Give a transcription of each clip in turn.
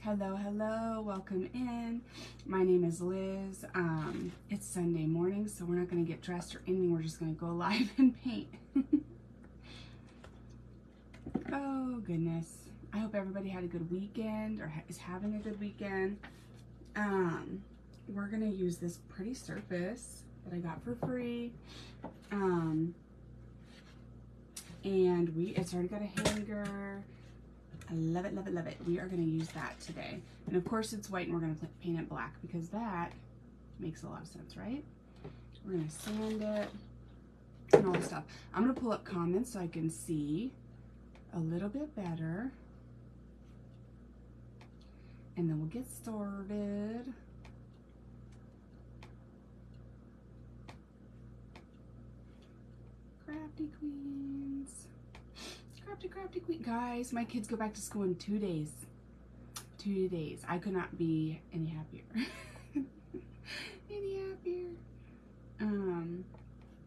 Hello, hello, welcome in. My name is Liz. It's Sunday morning, so we're not going to get dressed or anything. We're just going to go live and paint. Oh, goodness. I hope everybody had a good weekend or is having a good weekend. We're going to use this pretty surface that I got for free. And it's already got a hanger. I love it, love it, love it. We are going to use that today. And of course it's white and we're going to paint it black because that makes a lot of sense, right? We're going to sand it and all this stuff. I'm going to pull up comments so I can see a little bit better. And then we'll get started. Crafty queens. Crafty queen. Guys, my kids go back to school in 2 days. 2 days. I could not be any happier. Any happier. And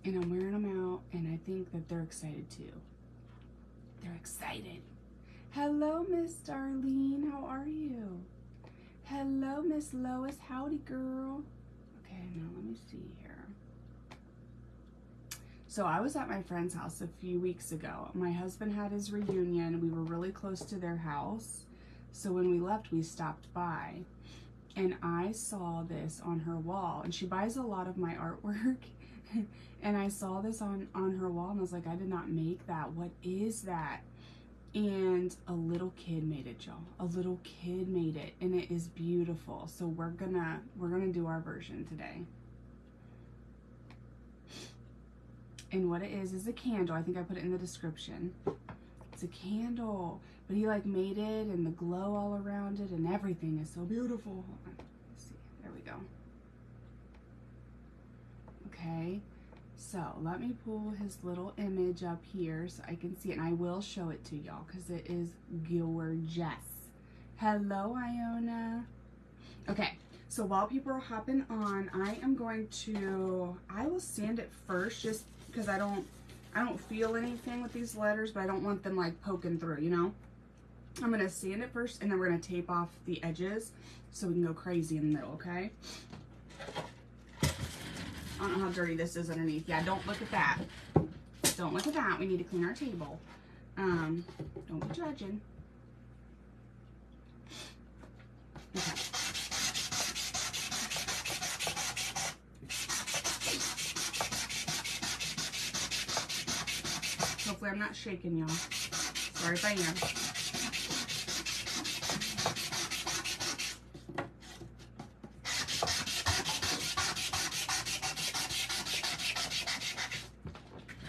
I'm wearing them out, and I think that they're excited too. They're excited. Hello, Miss Darlene. How are you? Hello, Miss Lois. Howdy, girl. Okay, now let me see here. So I was at my friend's house a few weeks ago. My husband had his reunion. We were really close to their house. So when we left, we stopped by. And I saw this on her wall. And she buys a lot of my artwork. And I saw this on her wall. And I was like, I did not make that. What is that? And a little kid made it, y'all. A little kid made it. And it is beautiful. So we're gonna do our version today. And what it is a candle. I think I put it in the description. It's a candle. But he like made it and the glow all around it and everything is so beautiful. Hold on. Let's see. There we go. Okay. So let me pull his little image up here so I can see it. And I will show it to y'all because it is gorgeous. Hello, Iona. Okay. So while people are hopping on, I will sand it first just because I don't feel anything with these letters, but I don't want them like poking through, you know? I'm gonna sand it first and then we're gonna tape off the edges so we can go crazy in the middle, okay? I don't know how dirty this is underneath. Yeah, don't look at that. Don't look at that. We need to clean our table. Don't be judging. Okay. Hopefully I'm not shaking y'all. Sorry if I am.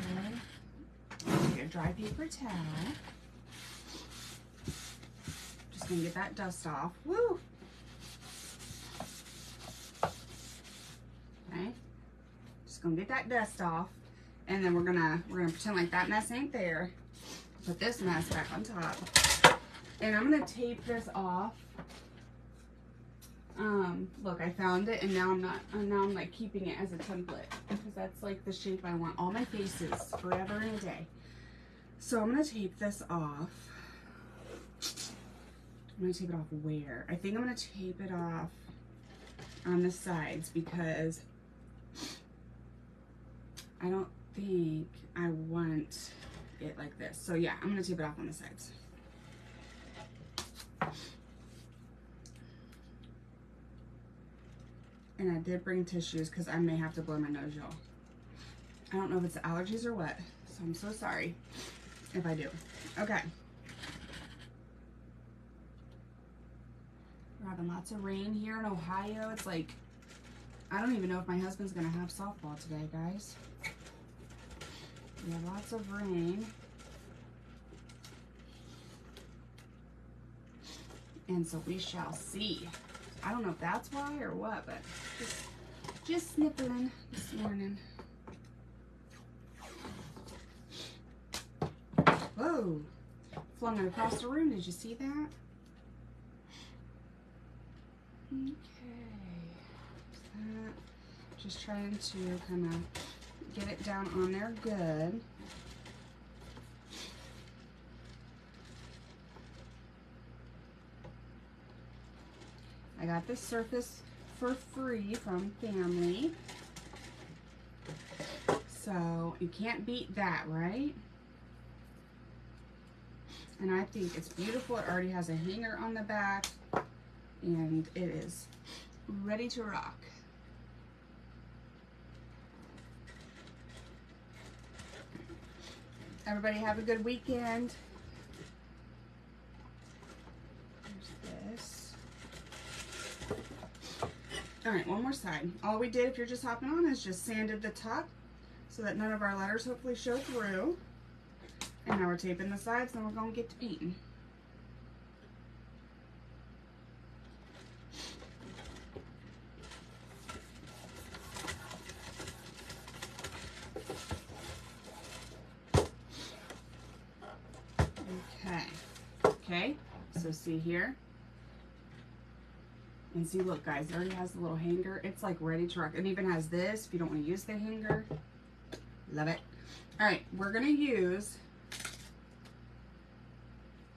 Okay. Take a dry paper towel. Just gonna get that dust off. Woo! Okay. Just gonna get that dust off. And then we're gonna pretend like that mess ain't there. Put this mess back on top. And I'm gonna tape this off. Look, I found it and now I'm like keeping it as a template because that's like the shape I want all my faces forever and a day. So I'm gonna tape this off. I'm gonna tape it off where? I think I'm gonna tape it off on the sides because I don't think I want it like this. So yeah, I'm gonna tape it off on the sides. And I did bring tissues because I may have to blow my nose, y'all. I don't know if it's allergies or what, so I'm so sorry if I do. Okay. We're having lots of rain here in Ohio. It's like, I don't even know if my husband's gonna have softball today, guys. We have lots of rain. And so we shall see. I don't know if that's why or what, but just sniffling this morning. Whoa. Flung it across the room. Did you see that? Okay. Just trying to kind of get it down on there good. I got this surface for free from family. So you can't beat that, right? And I think it's beautiful. It already has a hanger on the back and it is ready to rock. Everybody have a good weekend. There's this. All right, one more side. All we did, if you're just hopping on, is just sanded the top so that none of our letters hopefully show through. And now we're taping the sides, and we're going to get to painting. Okay, so see here, and see, look guys, it already has the little hanger. It's like ready to rock. It even has this if you don't want to use the hanger. Love it. All right, we're gonna use,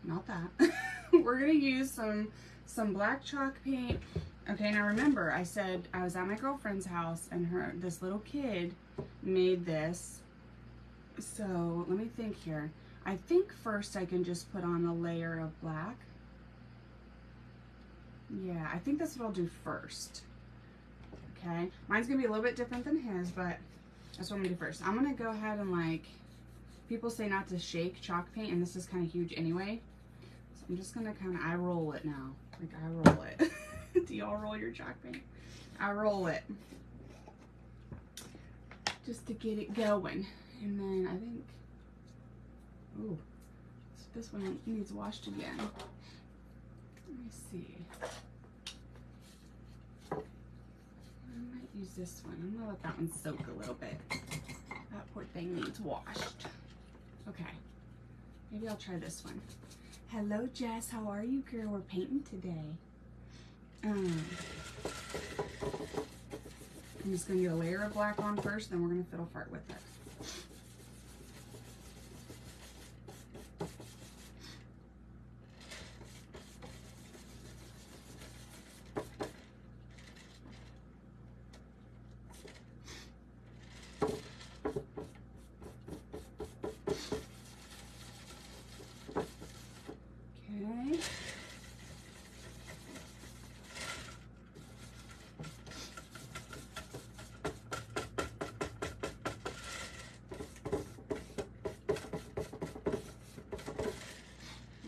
not that, we're gonna use some black chalk paint. Okay, now remember, I said I was at my girlfriend's house and this little kid made this. So let me think here. I think first I can just put on a layer of black. Yeah, I think that's what I'll do first. Okay, mine's gonna be a little bit different than his, but that's what I'm gonna do first. I'm gonna go ahead and, like, people say not to shake chalk paint, and this is kind of huge anyway. So I'm just gonna kind of, I roll it now. Like, I roll it. Do y'all roll your chalk paint? I roll it. Just to get it going. And then I think, ooh, this one needs washed again. Let me see. I might use this one. I'm gonna let that one soak a little bit. That poor thing needs washed. Okay, maybe I'll try this one. Hello, Jess. How are you, girl? We're painting today. I'm just gonna get a layer of black on first, then we're gonna fiddle fart with it.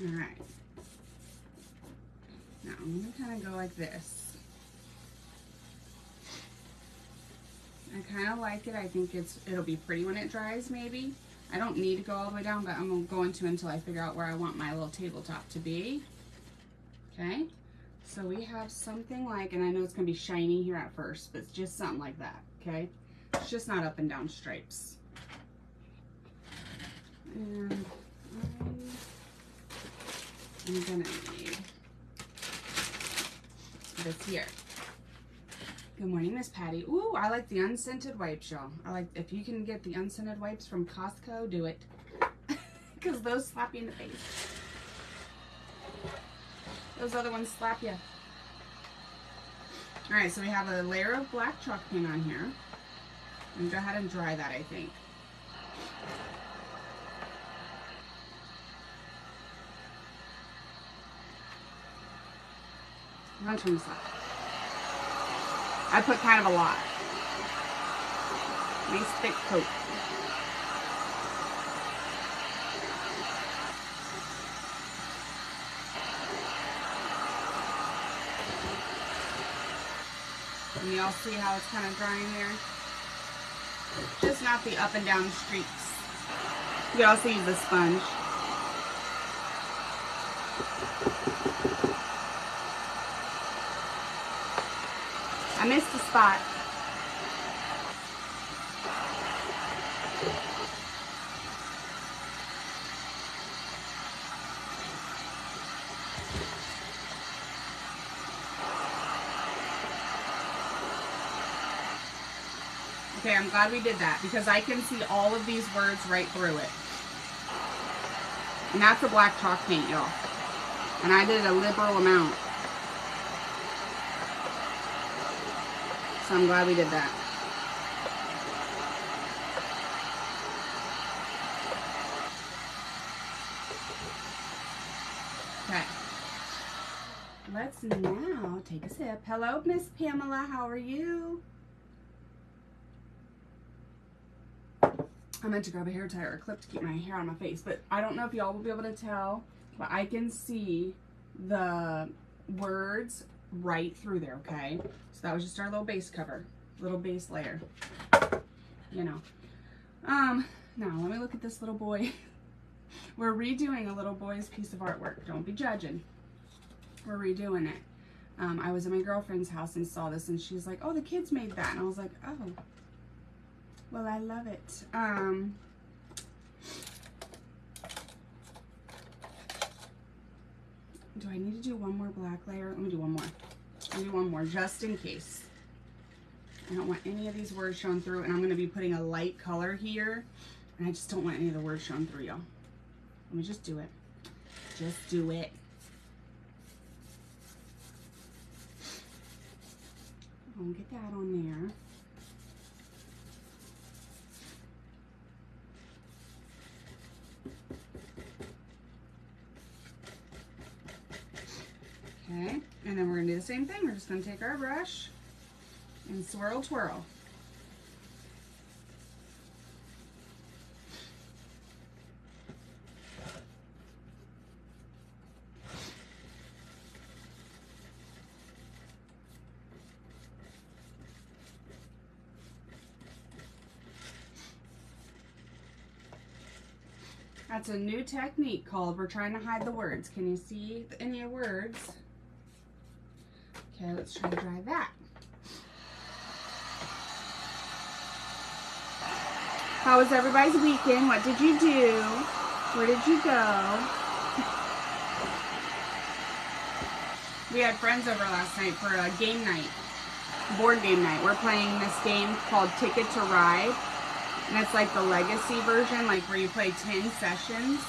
Alright, now I'm going to kind of go like this. I kind of like it. I think it'll be pretty when it dries maybe. I don't need to go all the way down, but I'm going to until I figure out where I want my little tabletop to be. Okay, so we have something like, and I know it's going to be shiny here at first, but it's just something like that, okay? It's just not up and down stripes. And I'm gonna need this here. Good morning, Miss Patty. Ooh, I like the unscented wipes, y'all. I like, if you can get the unscented wipes from Costco, do it. Because those slap you in the face. Those other ones slap you. Alright, so we have a layer of black chalk paint on here. I'm gonna go ahead and dry that, I think. I'm gonna turn this up. I put kind of a lot. Nice thick coat. And y'all see how it's kind of drying there? Just not the up and down streaks. You can also use a sponge. I missed a spot. Okay, I'm glad we did that because I can see all of these words right through it. And that's a black chalk paint, y'all. And I did a liberal amount. So I'm glad we did that. Okay. Let's now take a sip. Hello, Miss Pamela. How are you? I meant to grab a hair tie or a clip to keep my hair on my face, but I don't know if y'all will be able to tell, but I can see the words right through there, okay? So that was just our little base cover, little base layer, you know. Now let me look at this little boy. We're redoing a little boy's piece of artwork. Don't be judging. We're redoing it. I was at my girlfriend's house and saw this, and she's like, oh, the kids made that. And I was like, oh, well, I love it. Do I need to do one more black layer? Let me do one more. Let me do one more just in case. I don't want any of these words shown through, and I'm going to be putting a light color here, and I just don't want any of the words shown through, y'all. Let me just do it. Just do it. I'll get that on there. Okay, and then we're going to do the same thing. We're just going to take our brush and swirl twirl. That's a new technique called we're trying to hide the words. Can you see any words? Okay, let's try to dry that. How was everybody's weekend? What did you do? Where did you go? We had friends over last night for a game night, board game night. We're playing this game called Ticket to Ride. And it's like the legacy version, like where you play 10 sessions.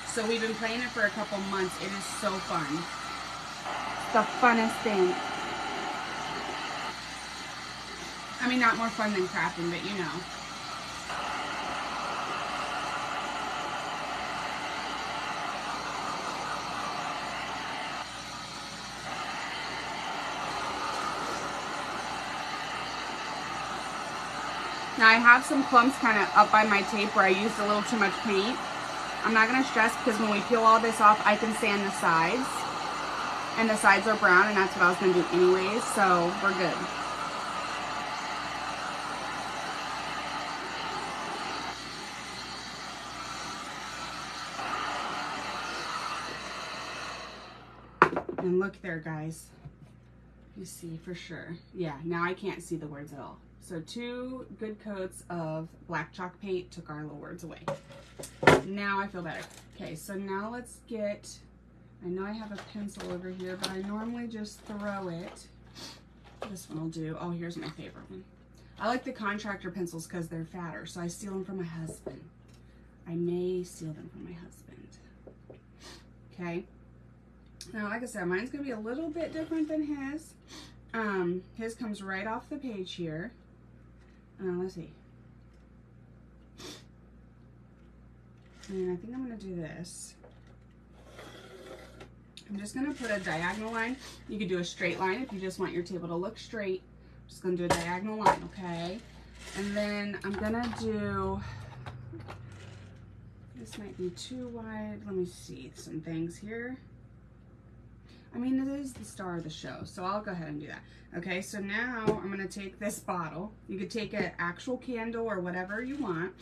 So we've been playing it for a couple months. It is so fun. It's the funnest thing. I mean, not more fun than crafting, but you know. Now I have some clumps kind of up by my tape where I used a little too much paint. I'm not going to stress because when we peel all this off, I can sand the sides. And the sides are brown, and that's what I was going to do anyways, so we're good. And look there, guys. You see for sure. Yeah, now I can't see the words at all. So 2 good coats of black chalk paint took our little words away. Now I feel better. Okay, so now let's get, I know I have a pencil over here, but I normally just throw it. This one will do. Oh, here's my favorite one. I like the contractor pencils because they're fatter, so I steal them from my husband. I may steal them from my husband. Okay. Now, like I said, mine's going to be a little bit different than his. His comes right off the page here. Let's see. And I think I'm going to do this. I'm just going to put a diagonal line. You could do a straight line if you just want your table to look straight. I'm just going to do a diagonal line, okay? And then I'm going to do, this might be too wide. Let me see some things here. I mean, it is the star of the show, so I'll go ahead and do that. Okay, so now I'm going to take this bottle. You could take an actual candle or whatever you want.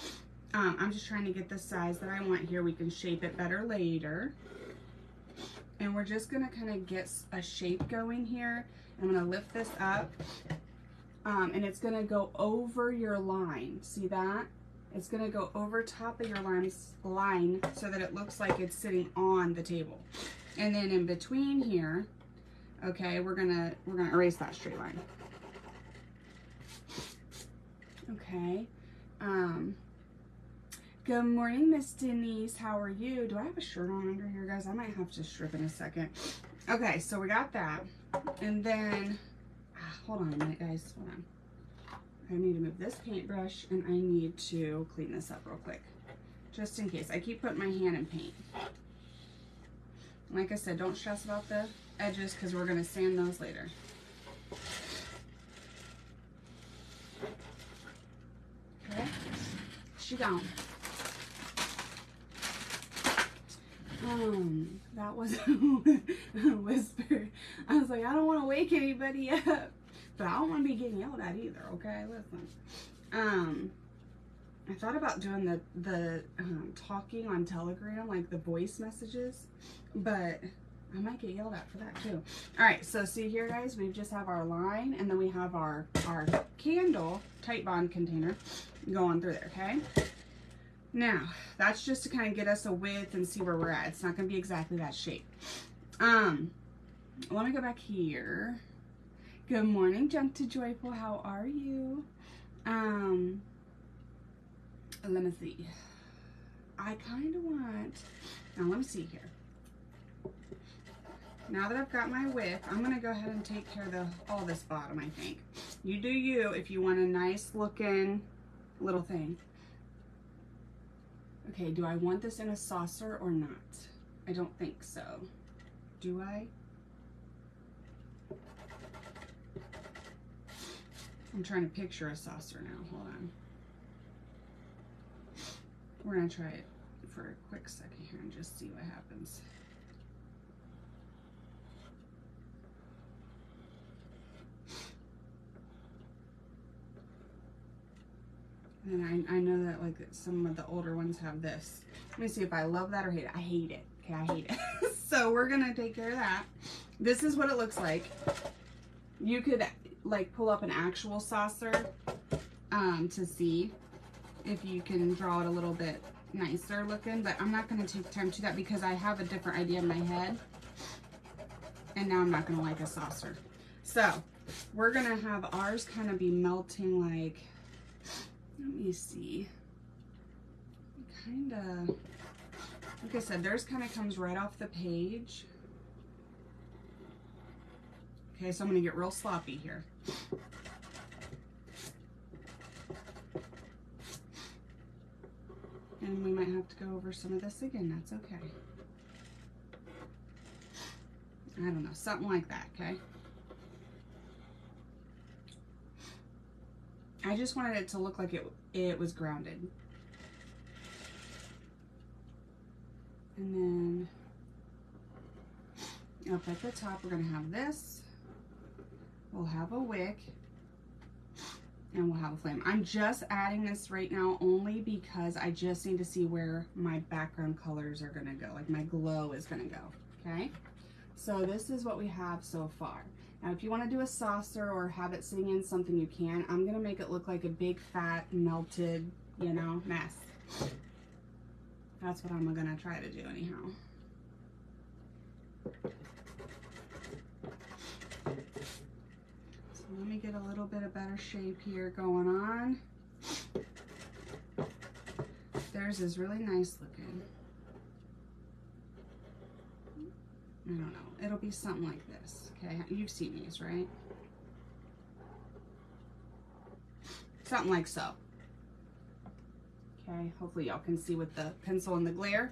I'm just trying to get the size that I want here. We can shape it better later. And we're just going to kind of get a shape going here. I'm going to lift this up, and it's going to go over your line. See that? It's going to go over top of your line so that it looks like it's sitting on the table. And then in between here, okay, we're gonna erase that straight line. Okay. Good morning, Miss Denise. How are you? Do I have a shirt on under here, guys? I might have to strip in a second. Okay, so we got that. And then, hold on a minute, guys. Hold on. I need to move this paintbrush, and I need to clean this up real quick. Just in case. I keep putting my hand in paint. Like I said, don't stress about the edges because we're going to sand those later. Okay. She gone. That was a whisper. I was like, I don't want to wake anybody up, but I don't want to be getting yelled at either. Okay, listen. I thought about doing the talking on Telegram, like the voice messages, but I might get yelled at for that too. All right, so see here, guys, we just have our line, and then we have our candle tight bond container going through there. Okay. Now, that's just to kind of get us a width and see where we're at. It's not going to be exactly that shape. Let me go back here. Good morning, Jump to Joyful. How are you? Let me see. I kind of want... Now, let me see here. Now that I've got my width, I'm going to go ahead and take care of all this bottom, I think. You do you if you want a nice looking little thing. Okay, do I want this in a saucer or not? I don't think so. Do I? I'm trying to picture a saucer now. Hold on. We're going to try it for a quick second here and just see what happens. And I know that like some of the older ones have this. Let me see if I love that or hate it. I hate it. Okay, I hate it. So we're gonna take care of that. This is what it looks like. You could like pull up an actual saucer to see if you can draw it a little bit nicer looking, but I'm not gonna take time to that because I have a different idea in my head. And now I'm not gonna like a saucer. So we're gonna have ours kind of be melting like, let me see. Kind of, like I said, theirs kind of comes right off the page. Okay, so I'm going to get real sloppy here. And we might have to go over some of this again. That's okay. I don't know, something like that, okay? I just wanted it to look like it was grounded. And then up at the top, we're going to have this. We'll have a wick. And we'll have a flame. I'm just adding this right now only because I just need to see where my background colors are going to go. Like my glow is going to go. Okay? So this is what we have so far. Now, if you want to do a saucer or have it sitting in something, you can. I'm going to make it look like a big, fat, melted, you know, mess. That's what I'm going to try to do anyhow. So let me get a little bit of better shape here going on. Theirs is really nice looking. I don't know. It'll be something like this. Okay, you've seen these, right? Something like so. Okay, hopefully y'all can see with the pencil and the glare.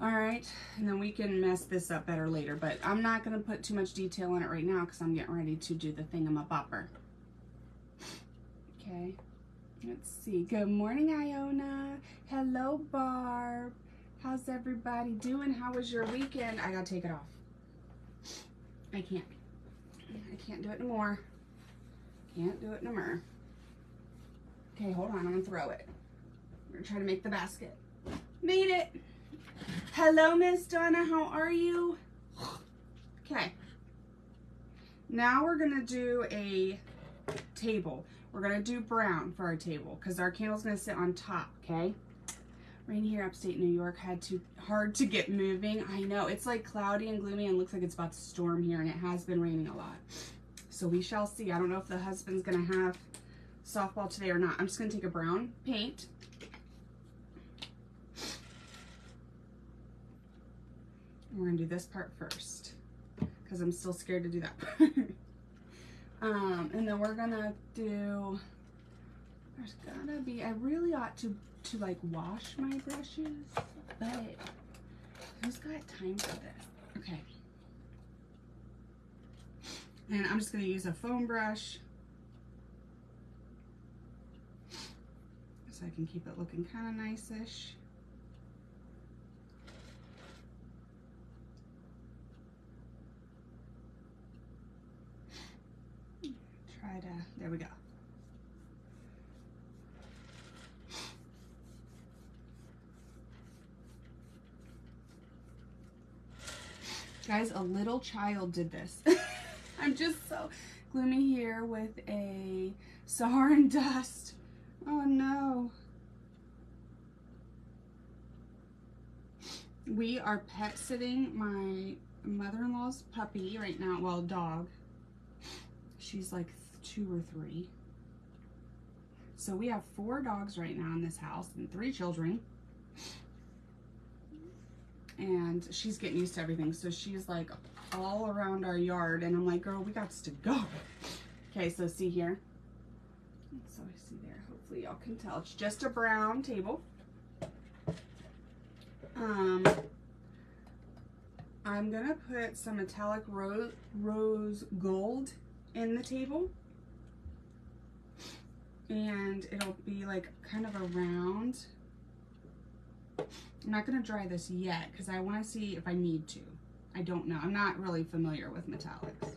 All right, and then we can mess this up better later, but I'm not gonna put too much detail in it right now because I'm getting ready to do the thingamabopper. Okay, let's see. Good morning, Iona. Hello, Barb. How's everybody doing? How was your weekend? I gotta take it off. I can't do it no more. Can't do it no more. Okay, hold on, I'm gonna throw it. We're gonna try to make the basket. Made it. Hello, Miss Donna, how are you? Okay. Now we're gonna do a table. We're gonna do brown for our table because our candle's gonna sit on top, okay? Rain here, upstate New York, hard to get moving. I know, it's like cloudy and gloomy and looks like it's about to storm here, and it has been raining a lot. So we shall see. I don't know if the husband's gonna have softball today or not. I'm just gonna take a brown paint. We're gonna do this part first because I'm still scared to do that part. And then we're gonna do, there's gotta be, I really ought to like wash my brushes, but who's got time for this? Okay. And I'm just gonna use a foam brush so I can keep it looking kind of nice-ish. Try to, there we go. Guys, a little child did this. I'm just so gloomy here with a Saharan dust. Oh no. We are pet sitting my mother-in-law's puppy right now, well, dog. She's like 2 or 3. So we have 4 dogs right now in this house and 3 children. And she's getting used to everything. So she's like all around our yard. And I'm like, girl, we got to go. Okay, so see here. So I see there. Hopefully y'all can tell. It's just a brown table. I'm going to put some metallic rose gold in the table. And it'll be like kind of a round. I'm not going to dry this yet because I want to see if I need to. I don't know. I'm not really familiar with metallics.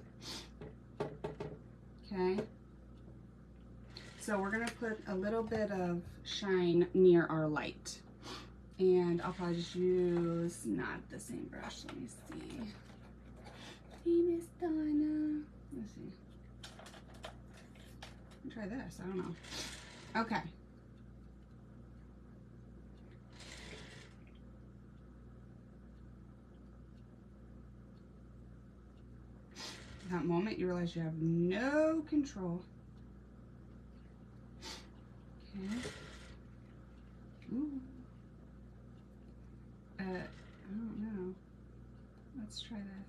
Okay. So we're going to put a little bit of shine near our light. And I'll probably just use not the same brush. Let me see. Hey, Miss Donna. Let's see. Try this. I don't know. Okay. That moment you realize you have no control. Okay. Ooh. I don't know. Let's try this.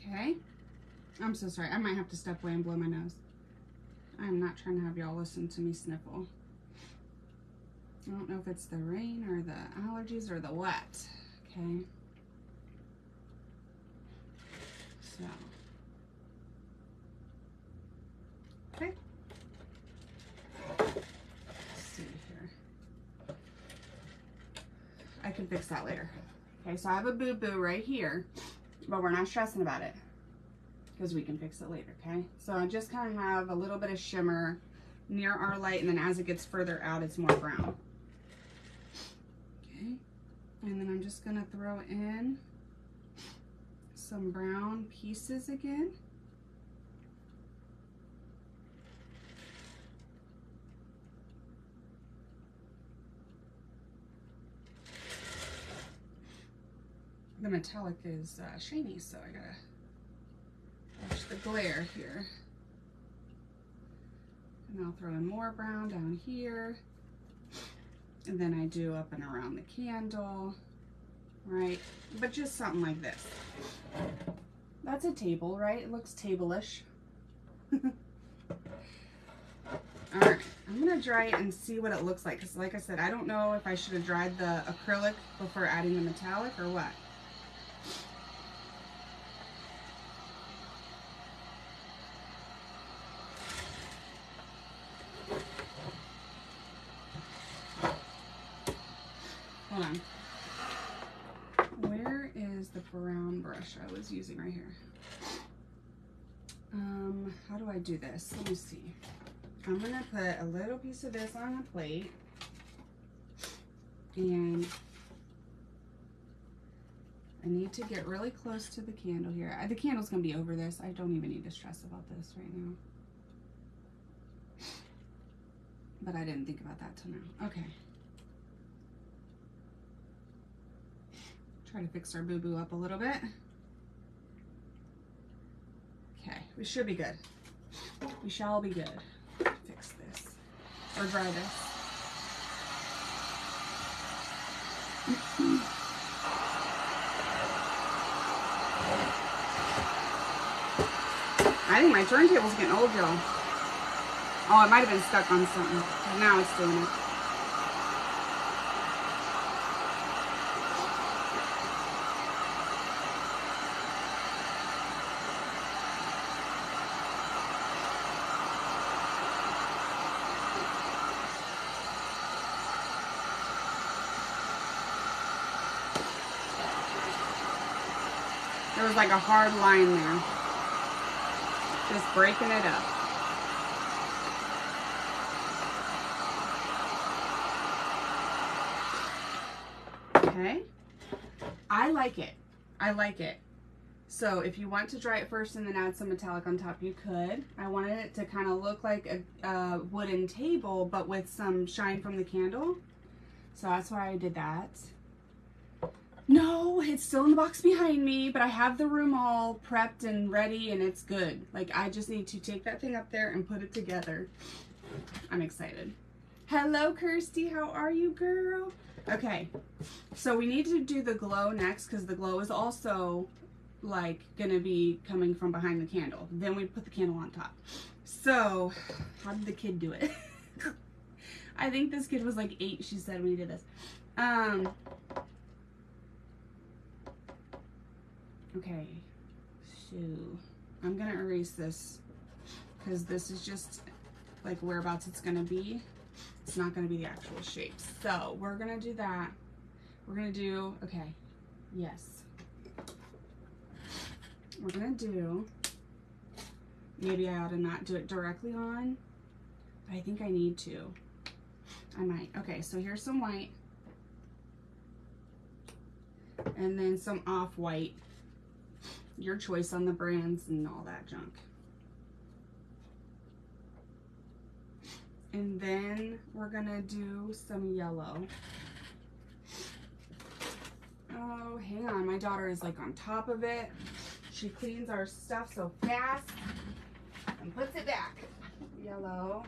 Okay. I'm so sorry. I might have to step away and blow my nose. I'm not trying to have y'all listen to me sniffle. I don't know if it's the rain or the allergies or the what. Okay. So. Okay. Let's see here. I can fix that later. Okay, so I have a boo-boo right here, but we're not stressing about it because we can fix it later, okay? So I just kind of have a little bit of shimmer near our light, and then as it gets further out, it's more brown. Okay, and then I'm just gonna throw in some brown pieces again. The metallic is shiny, so I gotta watch the glare here. And I'll throw in more brown down here. And then I do up and around the candle, right? But just something like this. That's a table, right? It looks table-ish. All right, I'm gonna dry it and see what it looks like. Because like I said, I don't know if I should have dried the acrylic before adding the metallic or what. Hold on. Where is the brown brush I was using right here? How do I do this? Let me see. I'm gonna put a little piece of this on a plate, and I need to get really close to the candle here. The candle's gonna be over this. I don't even need to stress about this right now. But I didn't think about that till now. Okay. Try to fix our boo-boo up a little bit. Okay, we should be good. We shall be good. Fix this, or dry this. I think my turntable's getting old, y'all. Oh, it might have been stuck on something. Now it's doing it. There was like a hard line there. Just breaking it up. Okay. I like it. I like it. So if you want to dry it first and then add some metallic on top, you could. I wanted it to kind of look like a wooden table, but with some shine from the candle. So that's why I did that. No, it's still in the box behind me, but I have the room all prepped and ready and it's good. Like, I just need to take that thing up there and put it together. I'm excited. Hello, Kirsty. How are you, girl? Okay, so we need to do the glow next because the glow is also like gonna be coming from behind the candle. Then we put the candle on top. So, how did the kid do it? I think this kid was like 8, she said, when he did this. Okay, so I'm gonna erase this because this is just like whereabouts it's gonna be. It's not gonna be the actual shape. So we're gonna do that. We're gonna do, okay, yes. We're gonna do, maybe I ought to not do it directly on, but I think I need to. I might. Okay, so here's some white. And then some off-white. Your choice on the brands and all that junk. And then we're gonna do some yellow. Oh, hang on, my daughter is like on top of it. She cleans our stuff so fast and puts it back. Yellow.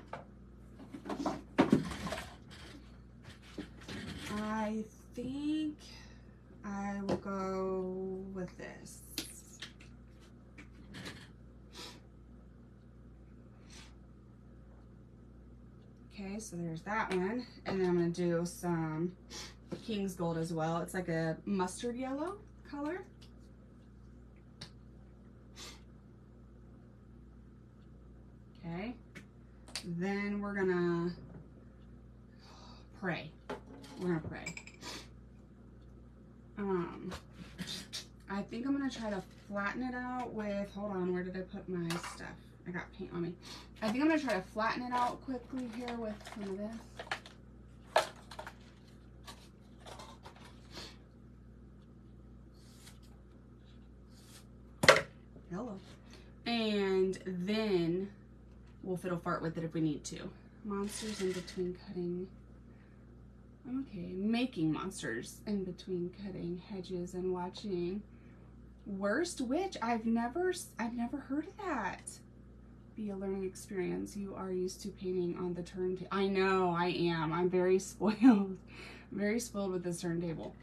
I think I will go with this. Okay, so there's that one. And then I'm going to do some King's Gold as well. It's like a mustard yellow color. Okay. Then we're going to pray. We're going to pray. I think I'm going to try to flatten it out with, hold on, where did I put my stuff? I got paint on me. I think I'm going to try to flatten it out quickly here with some of this. Hello. And then we'll fiddle fart with it if we need to. Monsters in between cutting. Okay, making monsters in between cutting hedges and watching. Worst witch? I've never heard of that. Be a learning experience. You are used to painting on the turntable. I know, I am. I'm very spoiled. Very spoiled with this turntable.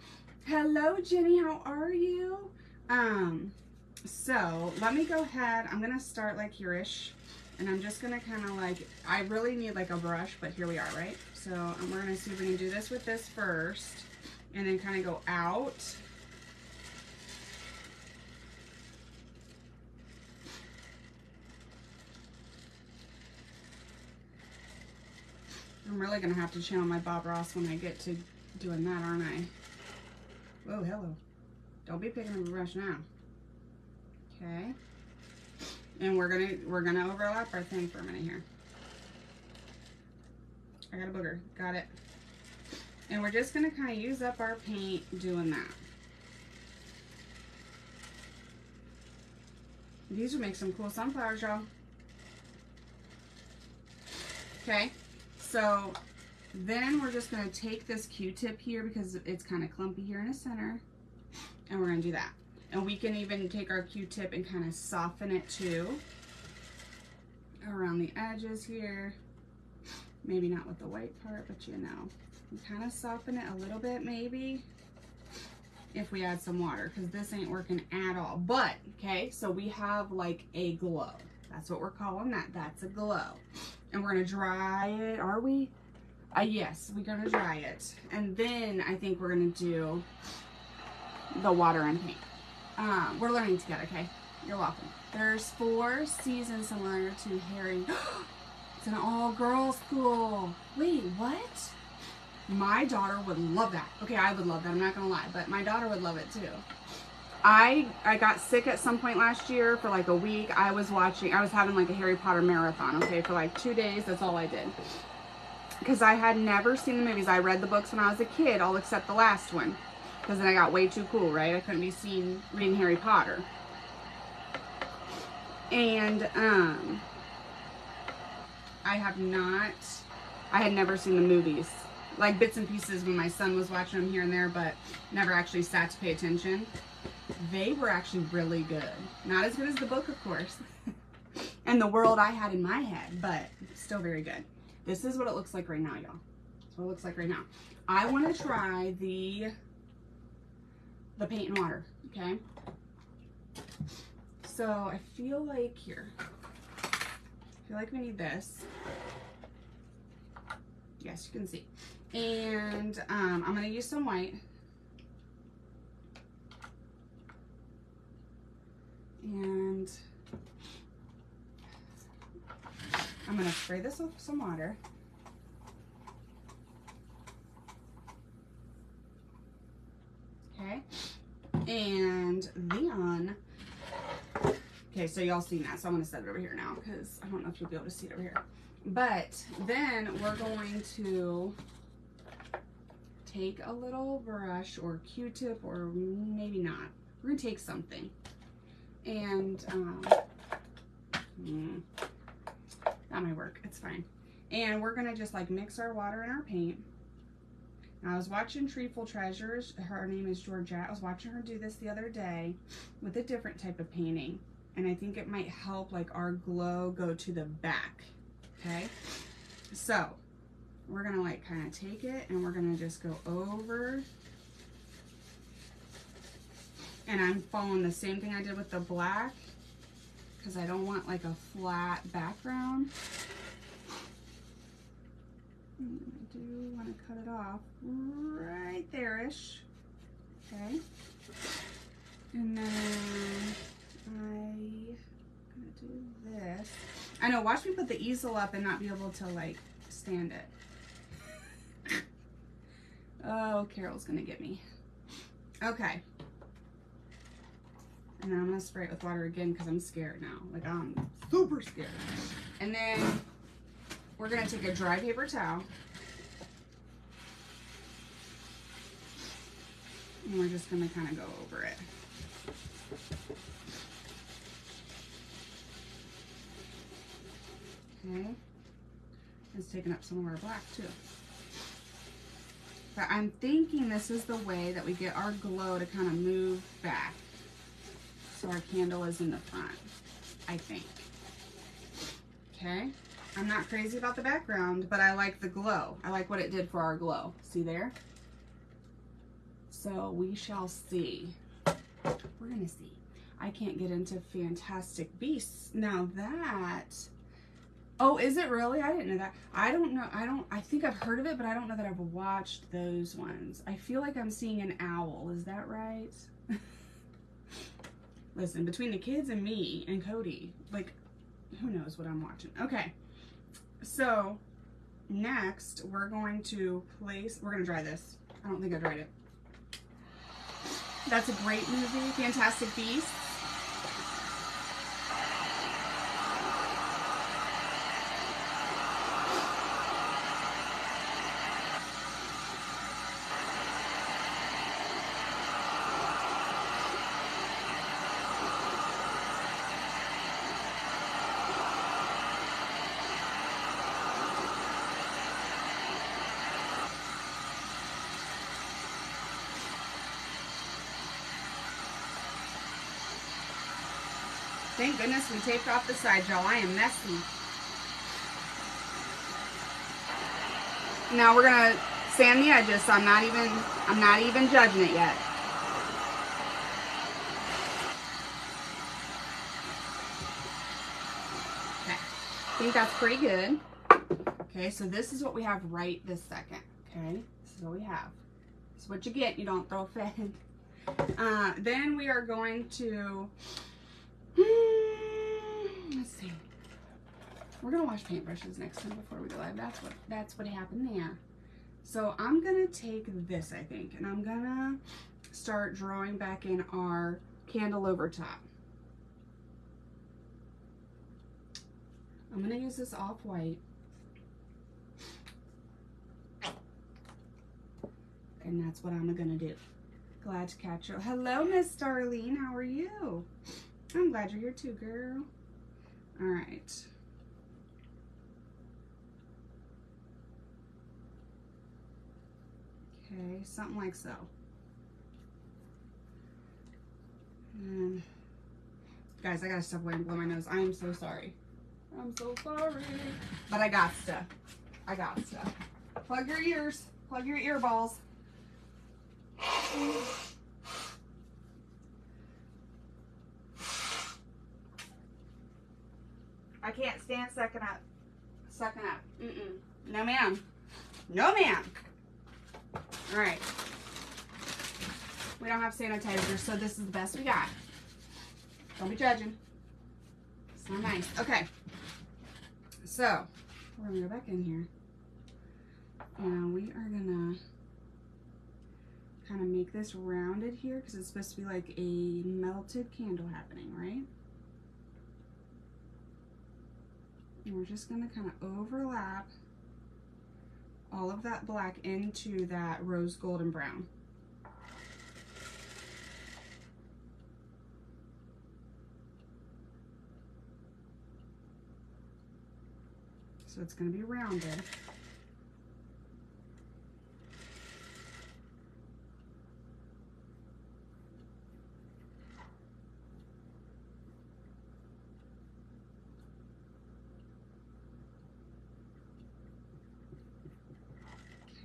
Hello, Jenny. How are you? So let me go ahead. I'm gonna start like here-ish, and I'm just gonna kind of like, I really need like a brush, but here we are, right? So we're gonna see if we can do this with this first, and then kind of go out. I'm really gonna have to channel my Bob Ross when I get to doing that, aren't I? Whoa, hello. Don't be picking up a brush now. Okay. And we're gonna overlap our thing for a minute here. I got a booger. Got it. And we're just gonna kind of use up our paint doing that. These would make some cool sunflowers, y'all. Okay. So then we're just going to take this Q-tip here because it's kind of clumpy here in the center, and we're going to do that. And we can even take our Q-tip and kind of soften it too around the edges here. Maybe not with the white part, but you know. kind of soften it a little bit maybe if we add some water, because this ain't working at all. But, okay, so we have like a glow. That's what we're calling that. That's a glow. And we're going to dry it. Are we? Yes, we're going to dry it. And then I think we're going to do the water and paint. We're learning together, okay? You're welcome. There's 4 seasons similar to Harry. It's an all-girls school. Wait, what? My daughter would love that. Okay, I would love that. I'm not going to lie, but my daughter would love it too. I got sick at some point last year for like a week. I was having like a Harry Potter marathon, okay, for like 2 days. That's all I did. Because I had never seen the movies. I read the books when I was a kid, all except the last one. Because then I got way too cool, right? I couldn't be seen reading Harry Potter. And I had never seen the movies. Like bits and pieces when my son was watching them here and there, but never actually sat to pay attention. They were actually really good. Not as good as the book, of course. And the world I had in my head, but still very good. This is what it looks like right now, y'all. That's what it looks like right now. I want to try the paint and water, okay? So I feel like we need this. Yes, you can see. And I'm going to use some white. And I'm going to spray this with some water. Okay. And then, okay, so y'all seen that. So I'm going to set it over here now because I don't know if you'll be able to see it over here. But then we're going to take a little brush or Q-tip, or maybe not. We're going to take something. And that might work. It's fine. And we're going to just like mix our water and our paint. Now, I was watching Treeful Treasures. Her name is Georgette. I was watching her do this the other day with a different type of painting. And I think it might help like our glow go to the back. Okay, so we're gonna like kind of take it and we're gonna just go over, and I'm following the same thing I did with the black because I don't want like a flat background. I do want to cut it off right there-ish. Okay, and then I'm gonna do this. I know, watch me put the easel up and not be able to like stand it. Oh, Carol's gonna get me. Okay. And then I'm gonna spray it with water again because I'm scared now. Like, I'm super scared. And then we're gonna take a dry paper towel. And we're just gonna kind of go over it. Okay, it's taking up some of our black too. But I'm thinking this is the way that we get our glow to kind of move back. So our candle is in the front, I think. Okay, I'm not crazy about the background, but I like the glow. I like what it did for our glow. See there? So we shall see. We're gonna see. I can't get into Fantastic Beasts. Now that... Oh, is it really? I didn't know that. I don't know. I think I've heard of it, but I don't know that I've watched those ones. I feel like I'm seeing an owl. Is that right? Listen, between the kids and me and Cody, like, who knows what I'm watching. Okay. So, next, we're going to dry this. I don't think I dried it. That's a great movie, Fantastic Beasts. Thank goodness we taped off the side, y'all. I am messy. Now we're gonna sand the edges, so I'm not even judging it yet. Okay, I think that's pretty good. Okay, so this is what we have right this second. Okay, this is what we have. This is what you get. You don't throw a fit. Then we are going to, let's see. We're gonna wash paintbrushes next time before we go live. That's what happened there. So I'm gonna take this, I think, and I'm gonna start drawing back in our candle over top. I'm gonna use this off-white. And that's what I'm gonna do. Glad to catch you. Hello, Miss Darlene. How are you? I'm glad you're here too, girl. All right. Okay, something like so. And guys, I gotta stop away and blow my nose. I am so sorry. I'm so sorry. But I got stuff. I got stuff. Plug your ears. Plug your ear balls. I can't stand sucking up. Sucking up. No, ma'am. No, ma'am. All right. We don't have sanitizer, so this is the best we got. Don't be judging. It's not nice. Okay. So, we're going to go back in here. And we are going to kind of make this rounded here because it's supposed to be like a melted candle happening, right? And we're just going to kind of overlap all of that black into that rose golden brown. So it's going to be rounded.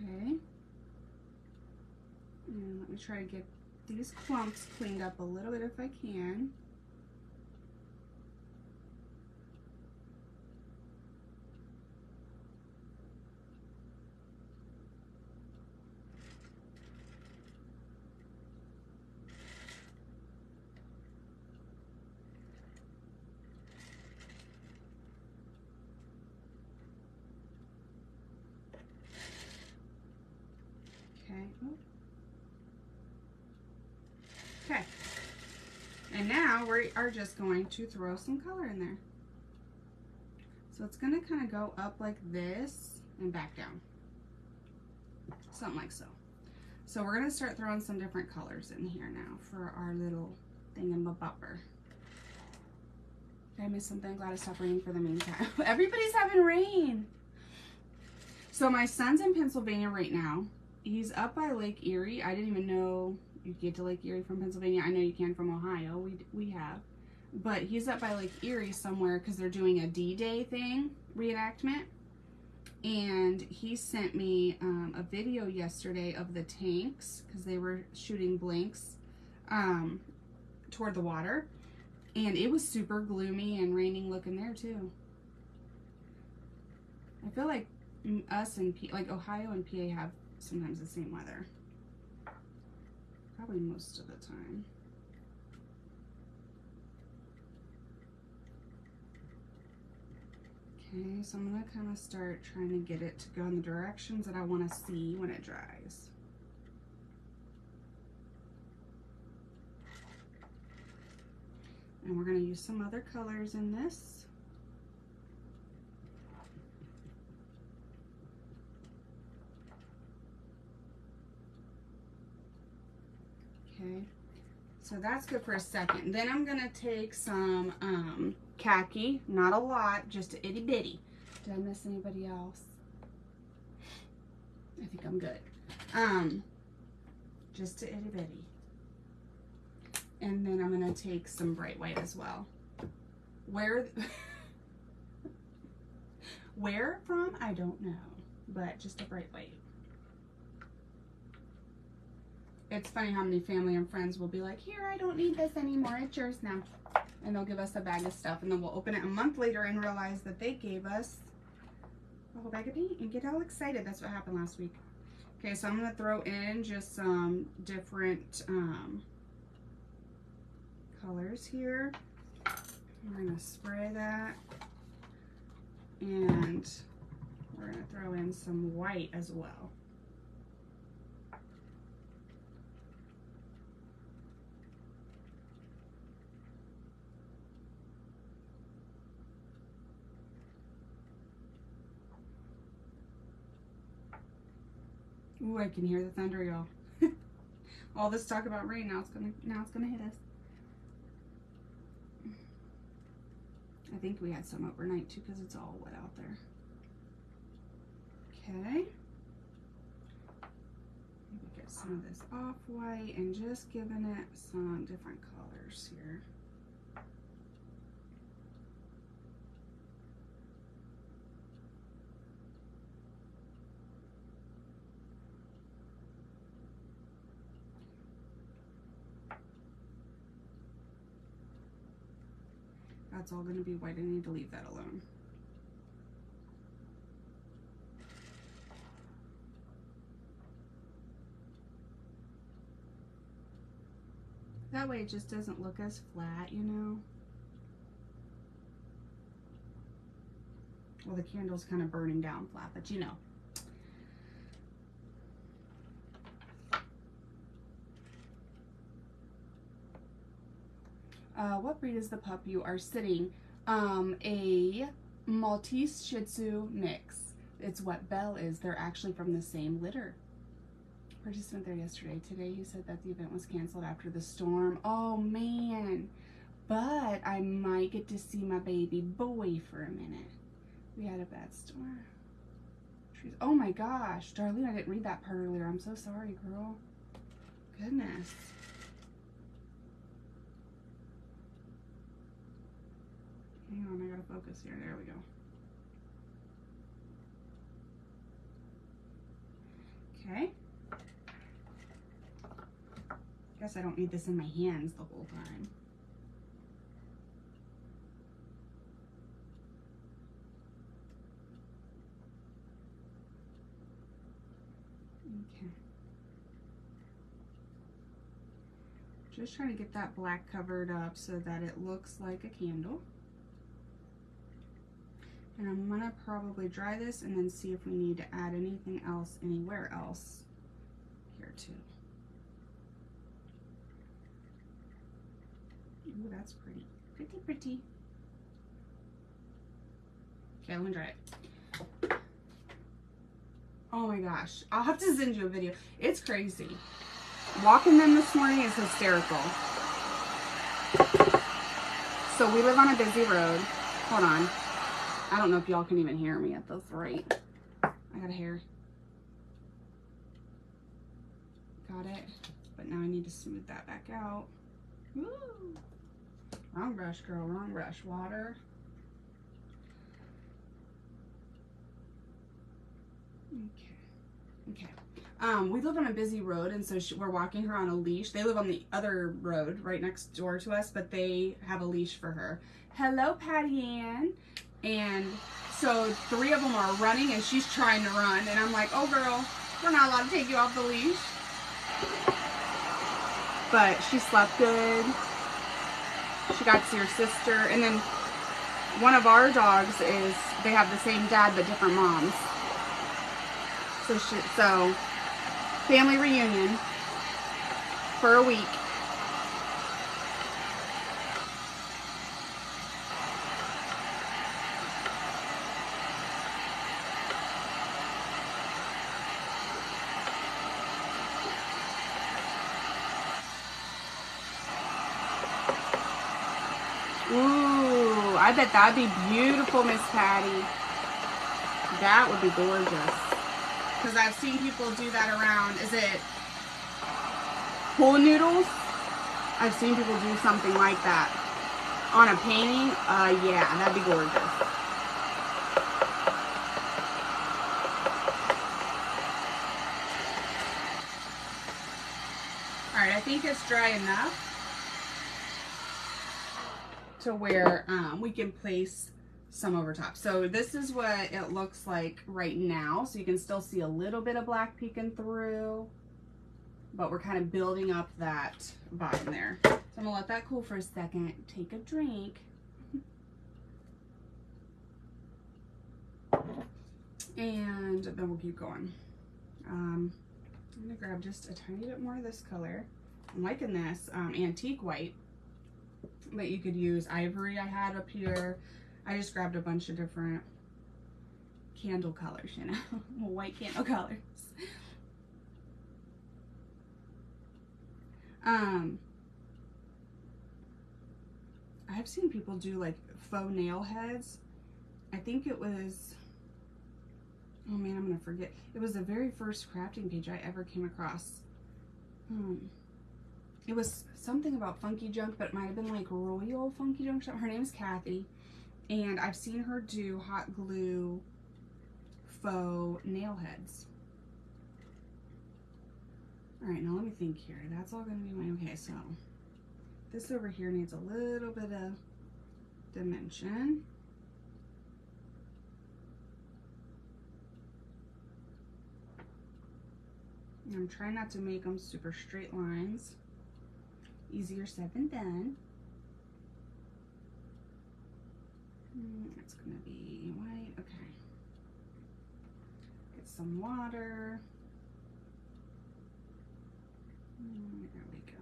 Okay, and let me try to get these clumps cleaned up a little bit if I can. Okay, and now we are just going to throw some color in there. So it's going to kind of go up like this and back down. Something like so. So we're going to start throwing some different colors in here now for our little thingamabobber. Did I miss something? Glad it stopped raining for the meantime. Everybody's having rain. So my son's in Pennsylvania right now. He's up by Lake Erie. I didn't even know you get to Lake Erie from Pennsylvania. I know you can from Ohio. We have. But he's up by Lake Erie somewhere because they're doing a D-Day thing, reenactment. And he sent me a video yesterday of the tanks because they were shooting blinks toward the water. And it was super gloomy and raining looking there too. I feel like us and like Ohio and PA have sometimes the same weather. Probably most of the time. Okay, so I'm going to kind of start trying to get it to go in the directions that I want to see when it dries. And we're going to use some other colors in this. Okay, so that's good for a second. Then I'm going to take some khaki, not a lot, just a itty bitty. Did I miss anybody else? I think I'm good. Just a itty bitty. And then I'm going to take some bright white as well. Where from, I don't know, but just a bright white. It's funny how many family and friends will be like, here, I don't need this anymore. It's yours now. And they'll give us a bag of stuff, and then we'll open it a month later and realize that they gave us a whole bag of paint and get all excited. That's what happened last week. Okay, so I'm going to throw in just some different colors here. We're going to spray that, and we're going to throw in some white as well. Ooh, I can hear the thunder, y'all. All this talk about rain, now it's gonna hit us. I think we had some overnight too, because it's all wet out there. Okay. Maybe get some of this off-white and just giving it some different colors here. That's all going to be white. I need to leave that alone. That way it just doesn't look as flat, you know. Well, the candle's kind of burning down flat, but you know. What breed is the pup you are sitting? A Maltese Shih Tzu mix. It's what Belle is. They're actually from the same litter. Participant there yesterday. Today he said that the event was canceled after the storm. Oh man. But I might get to see my baby boy for a minute. We had a bad storm. Oh my gosh. Darlene, I didn't read that part earlier. I'm so sorry, girl. Goodness. Hang on, I gotta focus here. There we go. Okay. Guess I don't need this in my hands the whole time. Okay. Just trying to get that black covered up so that it looks like a candle. And I'm gonna probably dry this and then see if we need to add anything else anywhere else here too. Ooh, that's pretty. Pretty, pretty. Okay, I'm gonna dry it. Oh my gosh. I'll have to send you a video. It's crazy. Walking them this morning is hysterical. So we live on a busy road. Hold on. I don't know if y'all can even hear me at this rate. I got a hair. Got it. But now I need to smooth that back out. Woo! Wrong brush, girl. Wrong brush. Water. Okay. Okay. We live on a busy road, and so we're walking her on a leash. They live on the other road right next door to us, but they have a leash for her. Hello, Patty Ann. And so 3 of them are running, and she's trying to run. And I'm like, oh, girl, we're not allowed to take you off the leash. But she slept good. She got to see her sister. And then one of our dogs is, they have the same dad but different moms. So family reunion for a week. Ooh, I bet that'd be beautiful, Miss Patty. That would be gorgeous. Because I've seen people do that around, is it pool noodles? I've seen people do something like that on a painting. Yeah, that'd be gorgeous. right, I think it's dry enough to where we can place some over top. So this is what it looks like right now. So you can still see a little bit of black peeking through, but we're kind of building up that bottom there. So I'm gonna let that cool for a second, take a drink. And then we'll keep going. I'm gonna grab just a tiny bit more of this color. I'm liking this antique white, but you could use ivory I had up here. I just grabbed a bunch of different candle colors, you know, white candle colors. I've seen people do like faux nail heads. I think it was, oh man, I'm gonna forget. It was the very first crafting page I ever came across. It was something about funky junk, but it might have been like Royal Funky Junk. Her name is Kathy, and I've seen her do hot glue faux nail heads. All right, now let me think here. That's all gonna be my, okay, so this over here needs a little bit of dimension. And I'm trying not to make them super straight lines. Easier said than done. It's gonna be white, okay. Get some water. There we go.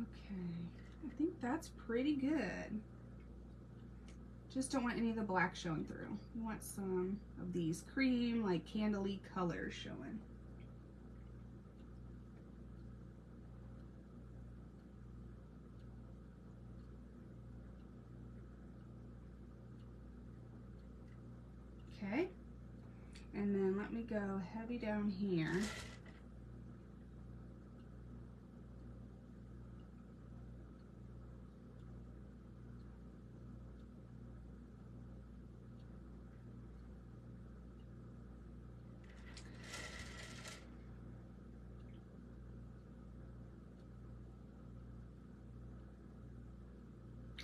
Okay, I think that's pretty good. Just don't want any of the black showing through. You want some of these cream, like candle-y colors showing. Okay, and then let me go heavy down here.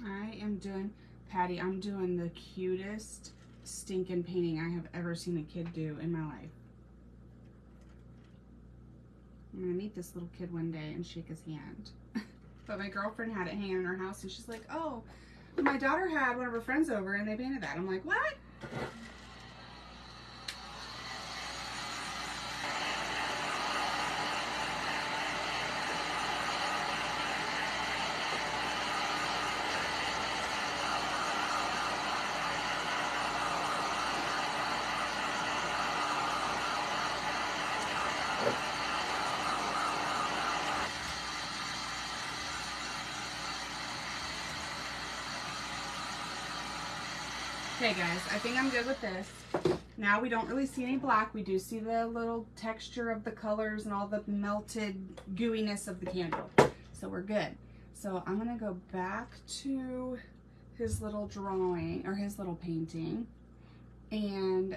I am doing, Patty, I'm doing the cutest stinking painting I have ever seen a kid do in my life. I'm gonna meet this little kid one day and shake his hand. But my girlfriend had it hanging in her house and she's like, oh, my daughter had one of her friends over and they painted that. I'm like, what? Okay guys, I think I'm good with this. Now we don't really see any black. We do see the little texture of the colors and all the melted gooiness of the candle. So we're good. So I'm gonna go back to his little drawing or his little painting. And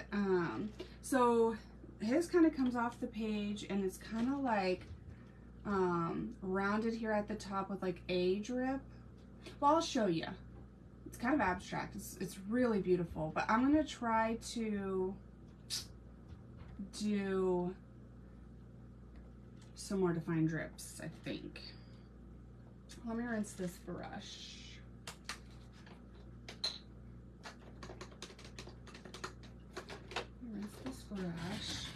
so his kind of comes off the page and it's kind of like rounded here at the top with like a drip. Well, I'll show you. It's kind of abstract. It's really beautiful, but I'm gonna try to do some more defined drips, I think. Let me rinse this brush. Rinse this brush,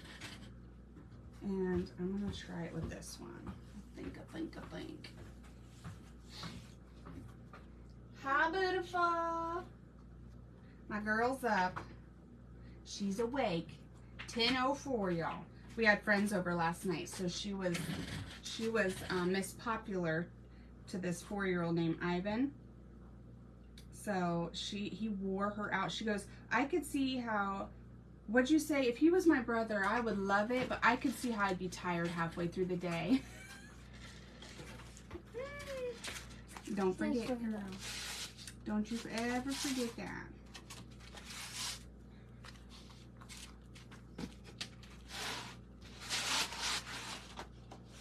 and I'm gonna try it with this one. I think. Hi, beautiful. My girl's up. She's awake. 10:04, y'all. We had friends over last night, so she was Miss Popular to this 4-year-old named Ivan. So he wore her out. She goes, I could see how, what'd you say? If he was my brother, I would love it, but I could see how I'd be tired halfway through the day. Don't forget, girl. Don't you ever forget that.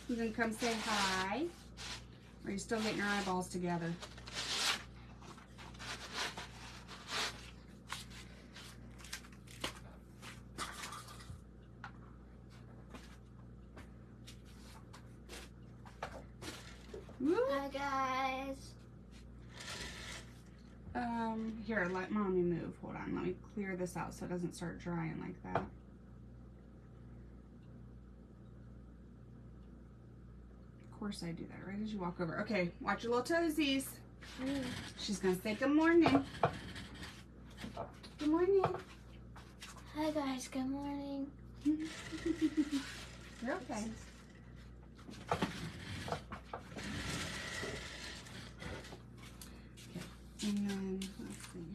You gonna come say hi? Or are you still getting your eyeballs together? Woo. Hi guys. Here, let mommy move. Hold on, let me clear this out so it doesn't start drying like that. Of course I do that right as you walk over. Okay, watch your little toesies. She's gonna say good morning. Good morning. Hi guys, good morning. You're okay. And then, let's see.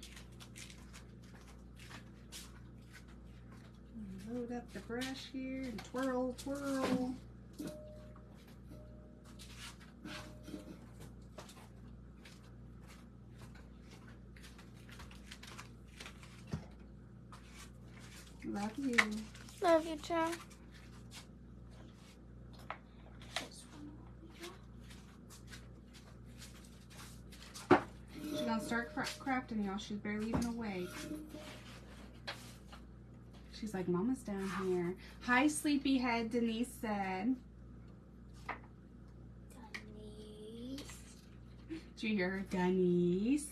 Load up the brush here and twirl, twirl. Love you. Love you, Chad. She's gonna start crafting, y'all. She's barely even awake. She's like, Mama's down here. Hi, sleepyhead, Denise said. Denise. Did you hear her? Denise.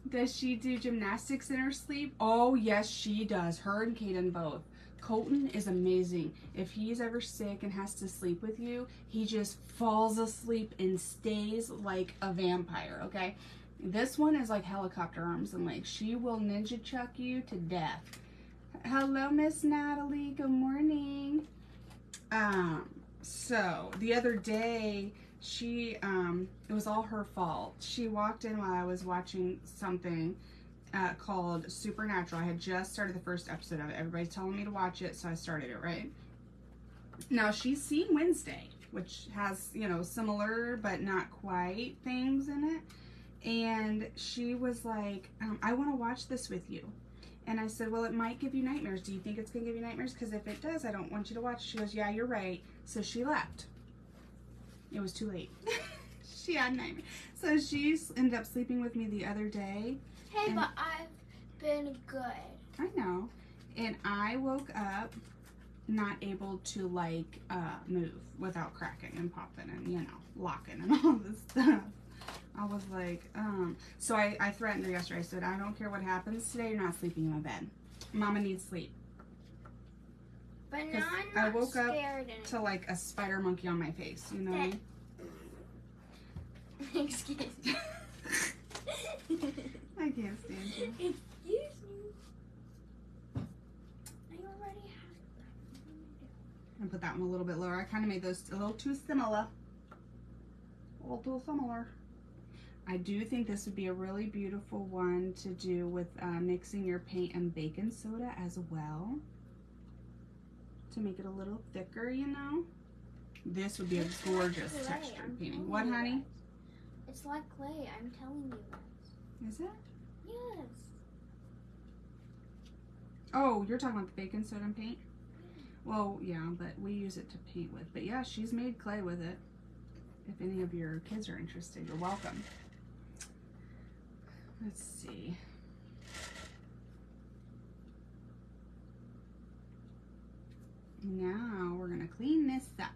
Does she do gymnastics in her sleep? Oh, yes, she does. Her and Kaden both. Colton is amazing. If he's ever sick and has to sleep with you, he just falls asleep and stays like a vampire, okay? This one is like helicopter arms and legs. She will ninja chuck you to death. Hello, Miss Natalie. Good morning. So the other day, it was all her fault. She walked in while I was watching something called Supernatural. I had just started the first episode of it. Everybody's telling me to watch it, so I started it, right? Now, she's seen Wednesday, which has, you know, similar but not quite things in it. And she was like, I want to watch this with you. And I said, well, it might give you nightmares. Do you think it's going to give you nightmares? Because if it does, I don't want you to watch. She goes, yeah, you're right. So she left. It was too late. She had nightmares. So she ended up sleeping with me the other day. Hey, but I've been good. I know. And I woke up not able to, like, move without cracking and popping and, you know, locking and all this stuff. I was like, so I threatened her yesterday. I said, I don't care what happens today, you're not sleeping in my bed. Mama needs sleep. But now I'm not I woke up scared to like a spider monkey on my face, you know what I mean? Excuse me. I can't stand you. Excuse me. I already have it. I put that one a little bit lower. I kind of made those a little too similar. A little too similar. I do think this would be a really beautiful one to do with mixing your paint and baking soda as well. To make it a little thicker, you know. This would be a gorgeous textured painting. What, honey? It's like clay, I'm telling you guys. Is it? Yes. Oh, you're talking about the baking soda and paint? Well, yeah, but we use it to paint with. But yeah, she's made clay with it. If any of your kids are interested, you're welcome. Let's see. Now we're gonna clean this up.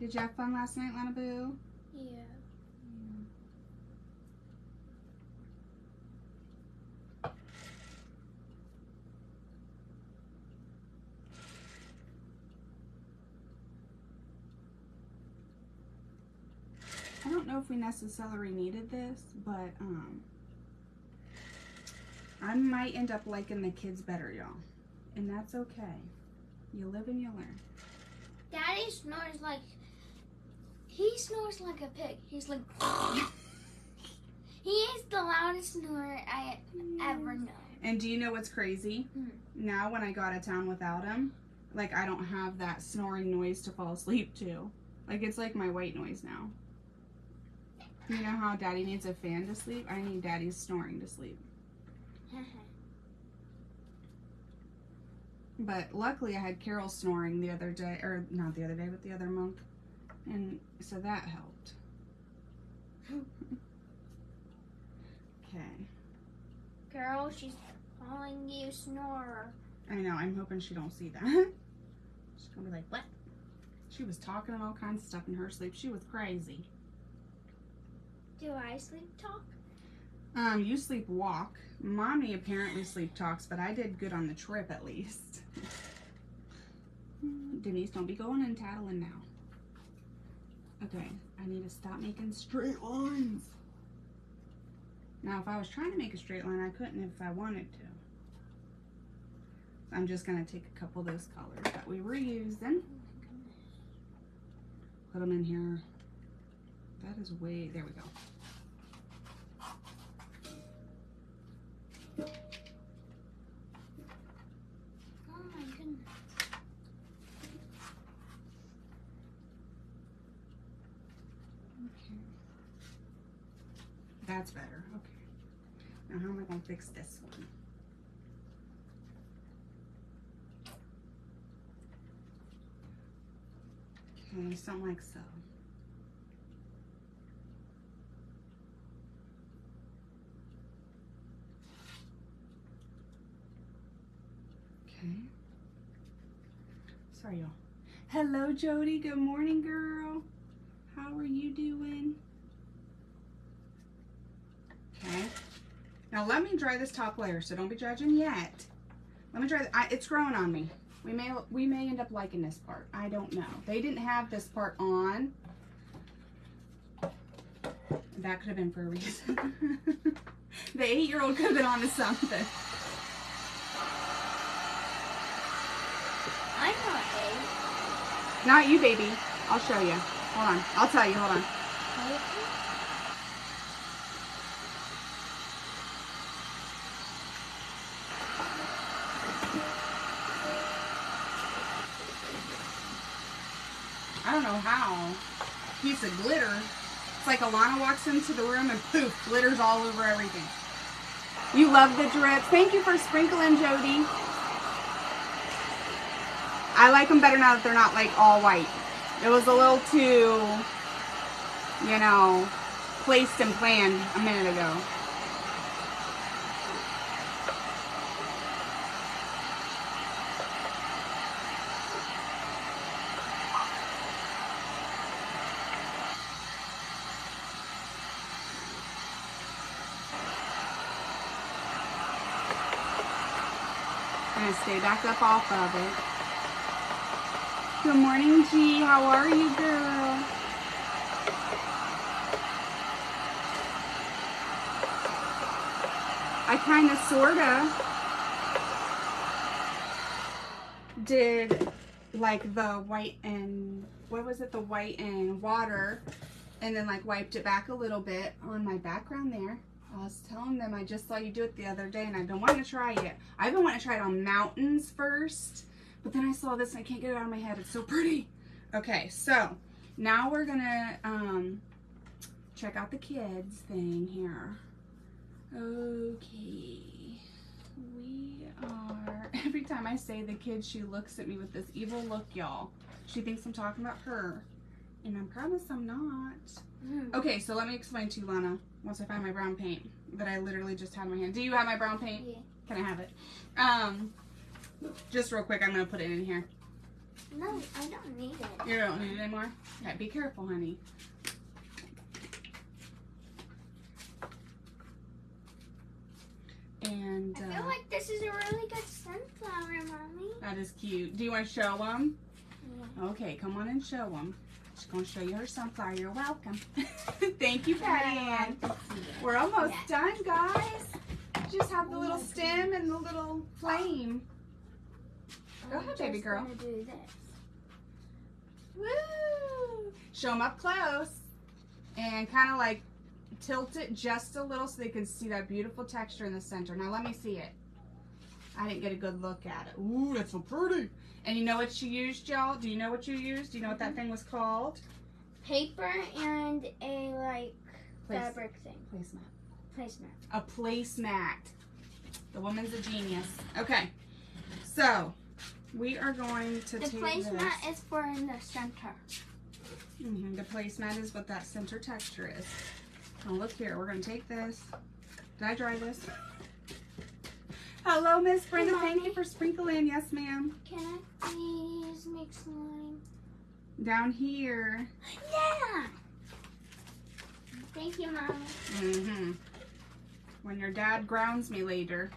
Did you have fun last night, Lana Boo? Yeah. I don't know if we necessarily needed this, but I might end up liking the kids better, y'all. And that's okay. You live and you learn. Daddy snores like, he snores like a pig. He's like, he is the loudest snorer I ever know. And do you know what's crazy? Now when I go out of town without him, like I don't have that snoring noise to fall asleep to. Like it's like my white noise now. You know how Daddy needs a fan to sleep? I need Daddy's snoring to sleep. But luckily I had Carol snoring the other day, or not the other day, but the other month. And so that helped. Okay. Girl, she's calling you snorer. I know, I'm hoping she don't see that. She's gonna be like, what? She was talking and all kinds of stuff in her sleep. She was crazy. Do I sleep talk? You sleep walk. Mommy apparently sleep talks, but I did good on the trip at least. Denise, don't be going and tattling now. Okay, I need to stop making straight lines. Now, if I was trying to make a straight line, I couldn't if I wanted to. So I'm just going to take a couple of those colors that we were using. Put them in here. That is way, there we go. Oh my goodness. Okay. That's better. Okay. Now how am I going to fix this one? Okay, something like so. Okay. Sorry, y'all. Hello, Jody. Good morning, girl. How are you doing? Okay. Now let me dry this top layer, so don't be judging yet. Let me dry. It's growing on me. We may end up liking this part. I don't know. They didn't have this part on. That could have been for a reason. The 8-year-old could have been on to something. I'm not 8. Not you, baby. I'll show you. Hold on. I'll tell you. Hold on. I don't know how. Piece of glitter. It's like Alana walks into the room and poof, glitters all over everything. You love the drips. Thank you for sprinkling, Jody. I like them better now that they're not like all white. It was a little too, you know, placed and planned a minute ago. I'm gonna stay back up off of it. Good morning, G. How are you, girl? I kind of, sort of did like the white and, what was it? The white and water, and then like wiped it back a little bit on my background there. I was telling them I just saw you do it the other day and I've been wanting to try it. I've been wanting to try it on mountains first, but then I saw this and I can't get it out of my head. It's so pretty. Okay, so now we're gonna check out the kids thing here. Okay, we are, every time I say the kids, she looks at me with this evil look, y'all. She thinks I'm talking about her, and I promise I'm not. Okay, so let me explain to you, Lana, once I find my brown paint that I literally just had in my hand. Do you have my brown paint? Yeah. Can I have it? Just real quick, I'm going to put it in here. No, I don't need it. You don't need it anymore? Okay, be careful, honey. And I feel like this is a really good sunflower, Mommy. that is cute. Do you want to show them? Yeah. Okay, come on and show them. She's going to show you her sunflower. You're welcome. Thank you, Patty Ann. We're almost done, guys. Just have the little stem and the little flame. Go ahead, baby girl. I'm just gonna do this. Woo! Show them up close and kind of like tilt it just a little so they can see that beautiful texture in the center. Now let me see it. I didn't get a good look at it. Ooh, that's so pretty. And you know what she used, y'all? Do you know what you used? Do you know what that thing was called? Paper and a fabric thing. Placemat. Placemat. A placemat. The woman's a genius. Okay, so we are going to take this. The placemat is for in the center. The placemat is what that center texture is. Now look here, we're going to take this. Did I dry this? Hello, Miss Brenda. Thank you for sprinkling. Yes, ma'am. Can I please make slime? Down here. Yeah. Thank you, Mommy. When your dad grounds me later.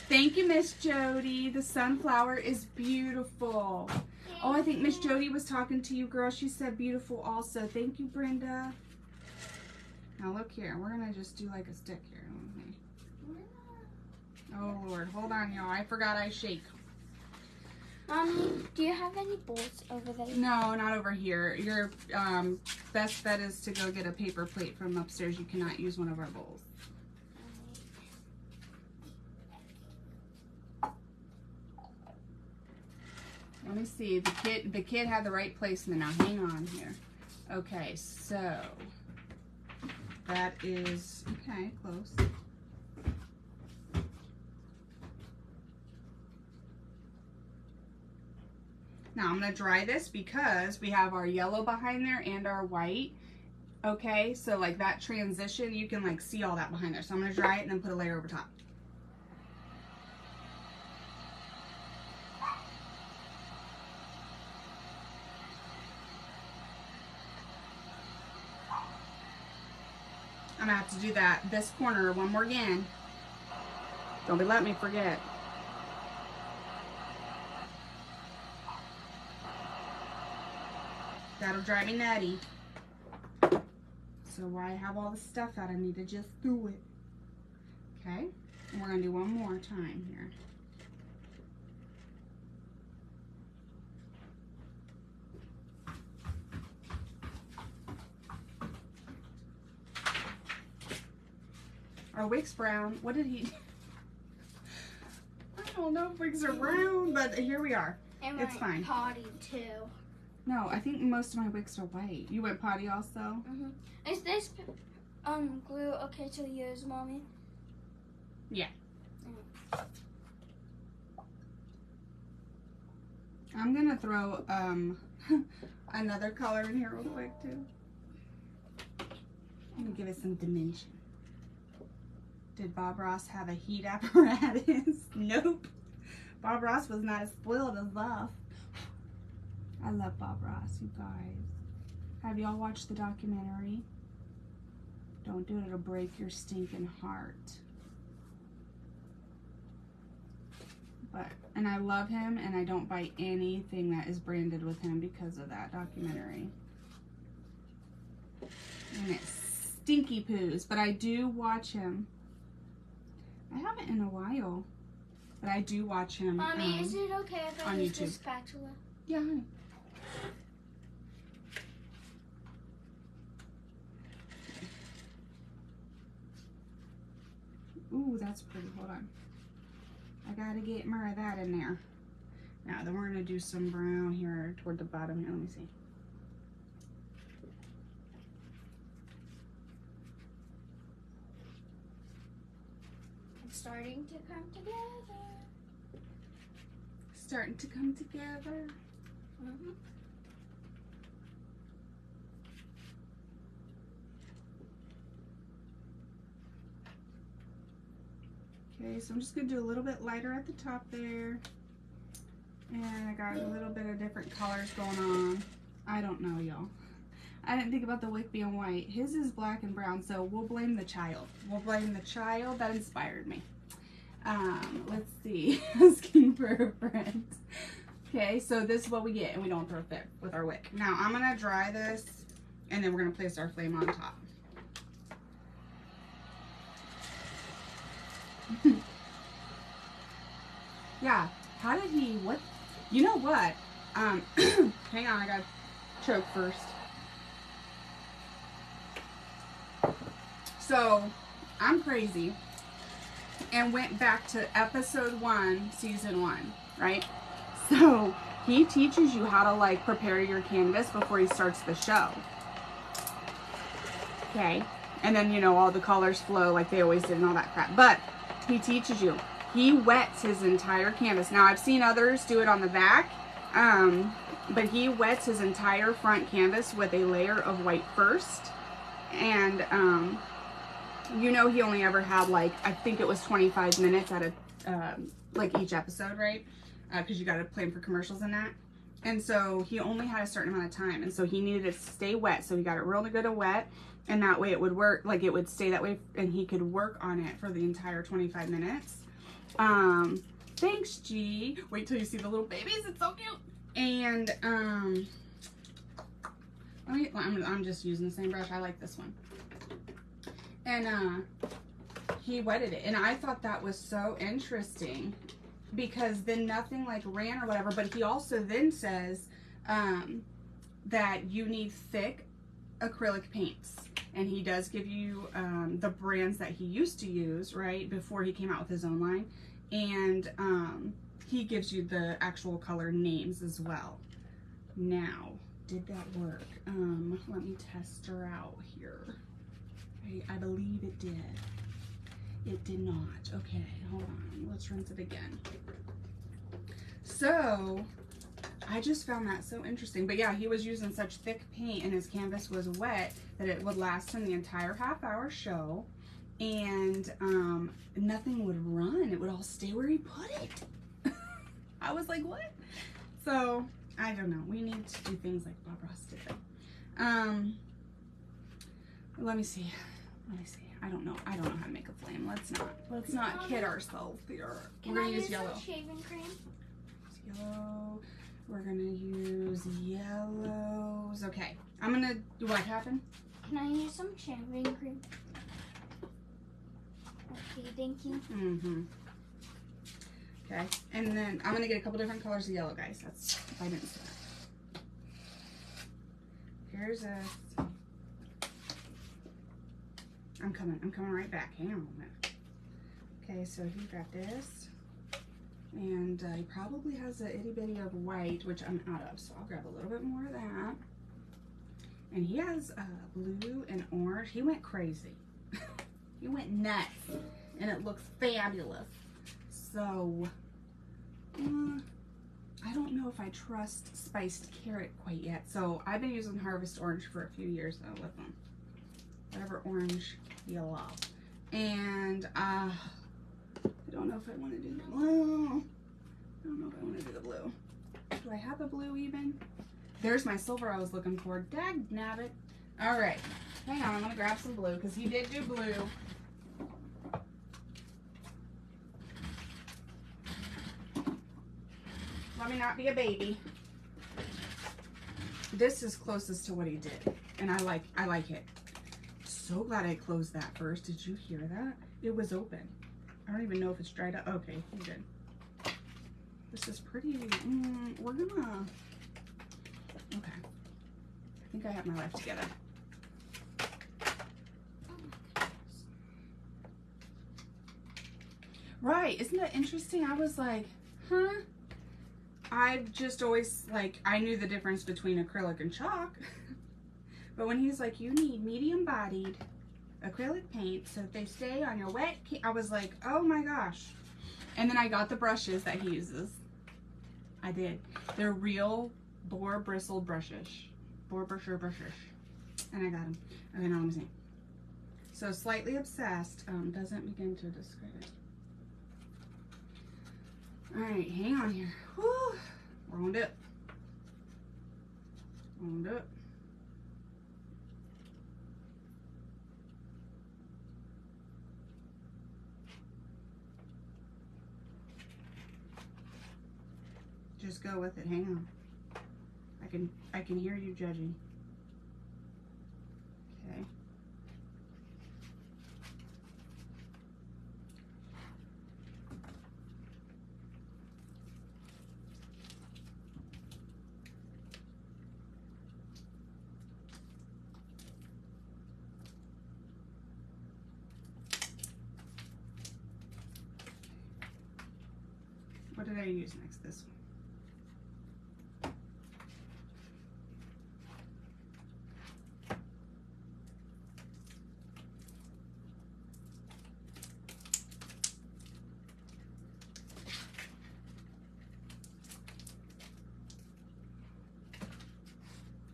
Thank you, Miss Jody. The sunflower is beautiful. Oh, I think Miss Jody was talking to you, girl. She said beautiful also. Thank you, Brenda. Now look here. We're going to just do like a stick here. Oh, Lord. Hold on, y'all. I forgot I shake. Mommy, do you have any bowls over there? No, not over here. Your best bet is to go get a paper plate from upstairs. You cannot use one of our bowls. Let me see. The kid had the right placement. Now, hang on here. Okay, so that is okay. Close. Now I'm going to dry this because we have our yellow behind there and our white. Okay, so like that transition, you can like see all that behind there. So I'm going to dry it and then put a layer over top. I'm going to have to do this corner one more again. Don't be letting me forget. That'll drive me nutty. So why I have all the stuff out, I need to just do it. Okay, and we're gonna do one more time here. Our wig's brown. What did he do? I don't know if wigs are brown, but here we are. And it's fine. Potty too. No, I think most of my wigs are white. You went potty also? Is this glue okay to use, Mommy? Yeah. I'm gonna throw another color in here real quick too. I'm gonna give it some dimension. Did Bob Ross have a heat apparatus? Nope. Bob Ross was not as spoiled as us. I love Bob Ross, you guys. Have y'all watched the documentary? Don't do it, it'll break your stinking heart. And I love him, and I don't buy anything that is branded with him because of that documentary. And it's stinky poos, but I do watch him. I haven't in a while, but I do watch him. Mommy, is it okay if I use this spatula? Yeah, honey. Ooh, that's pretty. Hold on. I gotta get more of that in there. Now, then we're gonna do some brown here toward the bottom here. Let me see. It's starting to come together. Starting to come together. Okay, so I'm just going to do a little bit lighter at the top there. And I got a little bit of different colors going on. I don't know, y'all. I didn't think about the wig being white. His is black and brown, so we'll blame the child. We'll blame the child that inspired me. Let's see. Asking for a friend. Okay, so this is what we get, and we don't throw a fit with our wig. Now, I'm going to dry this, and then we're going to place our flame on top. Yeah, how did he, what, you know what, hang on, I gotta choke first. So, I'm crazy, and went back to episode 1, season 1, right? So, he teaches you how to, like, prepare your canvas before he starts the show. Okay, and then, you know, all the colors flow like they always did and all that crap, but he teaches you he wets his entire canvas. Now I've seen others do it on the back, but he wets his entire front canvas with a layer of white first. And you know, he only ever had like, I think it was 25 minutes at a like each episode, right? Because you got to plan for commercials and that. And so he only had a certain amount of time, and so he needed it to stay wet. So he got it really good and wet, and that way it would work, like it would stay that way, and he could work on it for the entire 25 minutes. Thanks, G. Wait till you see the little babies. It's so cute. And I'm just using the same brush. I like this one. And he wetted it, and I thought that was so interesting, because then nothing like ran or whatever. But he also then says that you need thick acrylic paints, and he does give you the brands that he used to use, right, before he came out with his own line. And he gives you the actual color names as well. Now, did that work? Let me test her out here. I believe it did. It did not. Okay, hold on. Let's rinse it again. So, I just found that so interesting. But yeah, he was using such thick paint, and his canvas was wet, that it would last him the entire half-hour show. And nothing would run. It would all stay where he put it. I was like, what? So, I don't know. We need to do things like Bob Ross did. Let me see. I don't know how to make a flame. Let's not kid ourselves here. We're gonna use yellow. Shaving cream? Yellow. We're gonna use yellows. Okay. I'm gonna do what happened? Can I use some shaving cream? Okay, thank you. Mm-hmm. Okay. And then I'm gonna get a couple different colors of yellow, guys. That's if I didn't say that. Here's a. I'm coming right back. Hang on a minute. Okay, so he got this. And he probably has a itty bitty of white, which I'm out of, so I'll grab a little bit more of that. And he has blue and orange. He went crazy. He went nuts. And it looks fabulous. So, I don't know if I trust spiced carrot quite yet. So, I've been using Harvest Orange for a few years though with them. Whatever orange you love. And I don't know if I want to do the blue. I don't know if I want to do the blue. Do I have a blue even? There's my silver I was looking for. Dagnabbit. Alright. Hang on, I'm going to grab some blue because he did do blue. Let me not be a baby. This is closest to what he did. And I like it. So glad I closed that first. Did you hear that? It was open. I don't even know if it's dried up. Okay, you did. This is pretty. We're gonna. Okay. I think I have my life together. Right. Isn't that interesting? I was like, huh? I've just always, like, I knew the difference between acrylic and chalk. But when he's like, you need medium-bodied acrylic paint so that they stay on your wet, I was like, oh my gosh. And then I got the brushes that he uses. I did. They're real boar bristle brushes. Boar brusher brushes. And I got them. Okay, now let me see. So slightly obsessed doesn't begin to describe it. Alright, hang on here. Whew. Wound up. Wound up. Just go with it. Hang on. I can hear you judging. Okay. What did I use next? This one.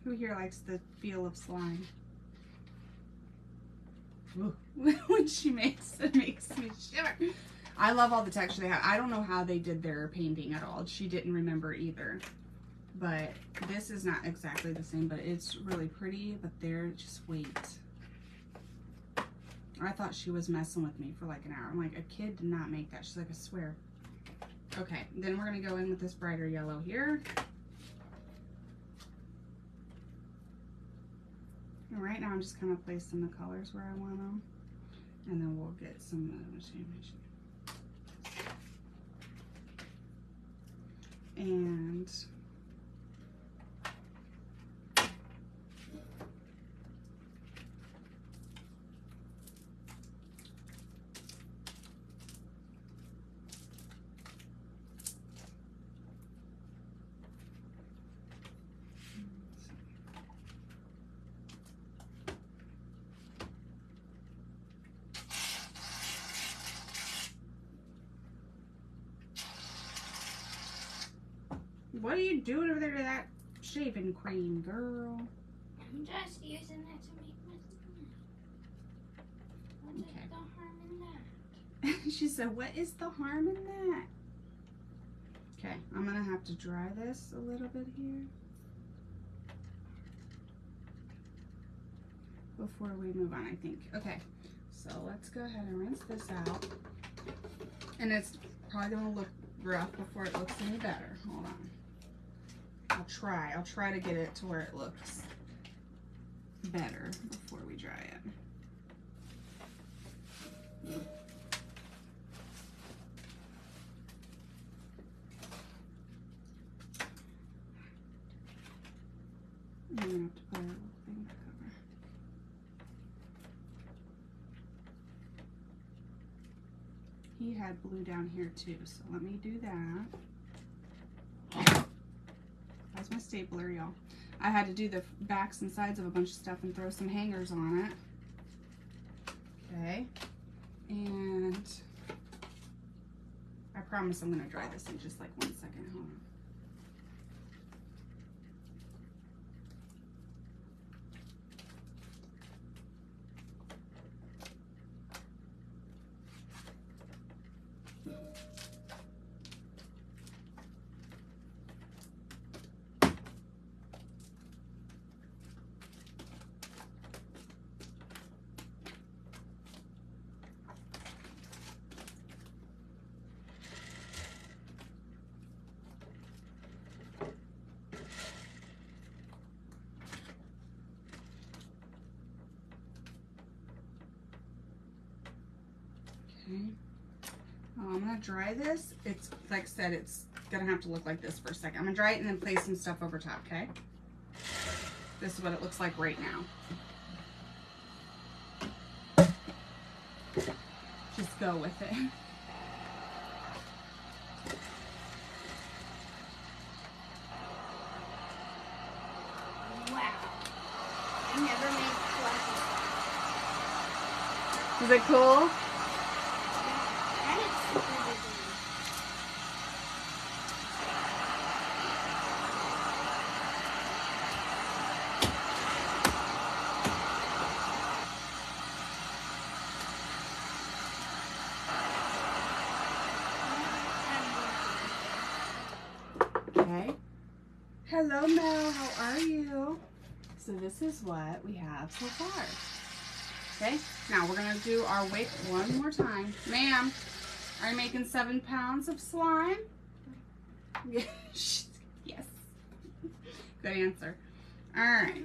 Who here likes the feel of slime? When she makes it, makes me shiver. I love all the texture they have. I don't know how they did their painting at all. She didn't remember either. But this is not exactly the same, but it's really pretty. But they're just wait. I thought she was messing with me for like an hour. I'm like, a kid did not make that. She's like, I swear. Okay, then we're gonna go in with this brighter yellow here. And right now I'm just kind of placing the colors where I want them. And then we'll get some and what are you doing over there to that shaving cream, girl? I'm just using it to make my slime. What is the harm in that? She said, what is the harm in that? Okay, I'm gonna have to dry this a little bit here before we move on, I think. Okay, so let's go ahead and rinse this out. And it's probably gonna look rough before it looks any better. Hold on. I'll try to get it to where it looks better before we dry it. I'm gonna have to put a little thing back over. He had blue down here too, so let me do that. That's my stapler, y'all. I had to do the backs and sides of a bunch of stuff and throw some hangers on it. Okay, and I promise I'm gonna dry this in just like 1 second. Hold on. Okay. I'm gonna dry this. It's like I said, it's gonna have to look like this for a second. I'm gonna dry it and then place some stuff over top, okay? This is what it looks like right now. Just go with it. Wow. I never made fluffy. Is it cool? And it's super easy. Okay. Hello, Mel. How are you? So this is what we have so far. Okay. Now we're gonna do our weight one more time. Ma'am, are you making 7 pounds of slime? Yes. Good answer. All right.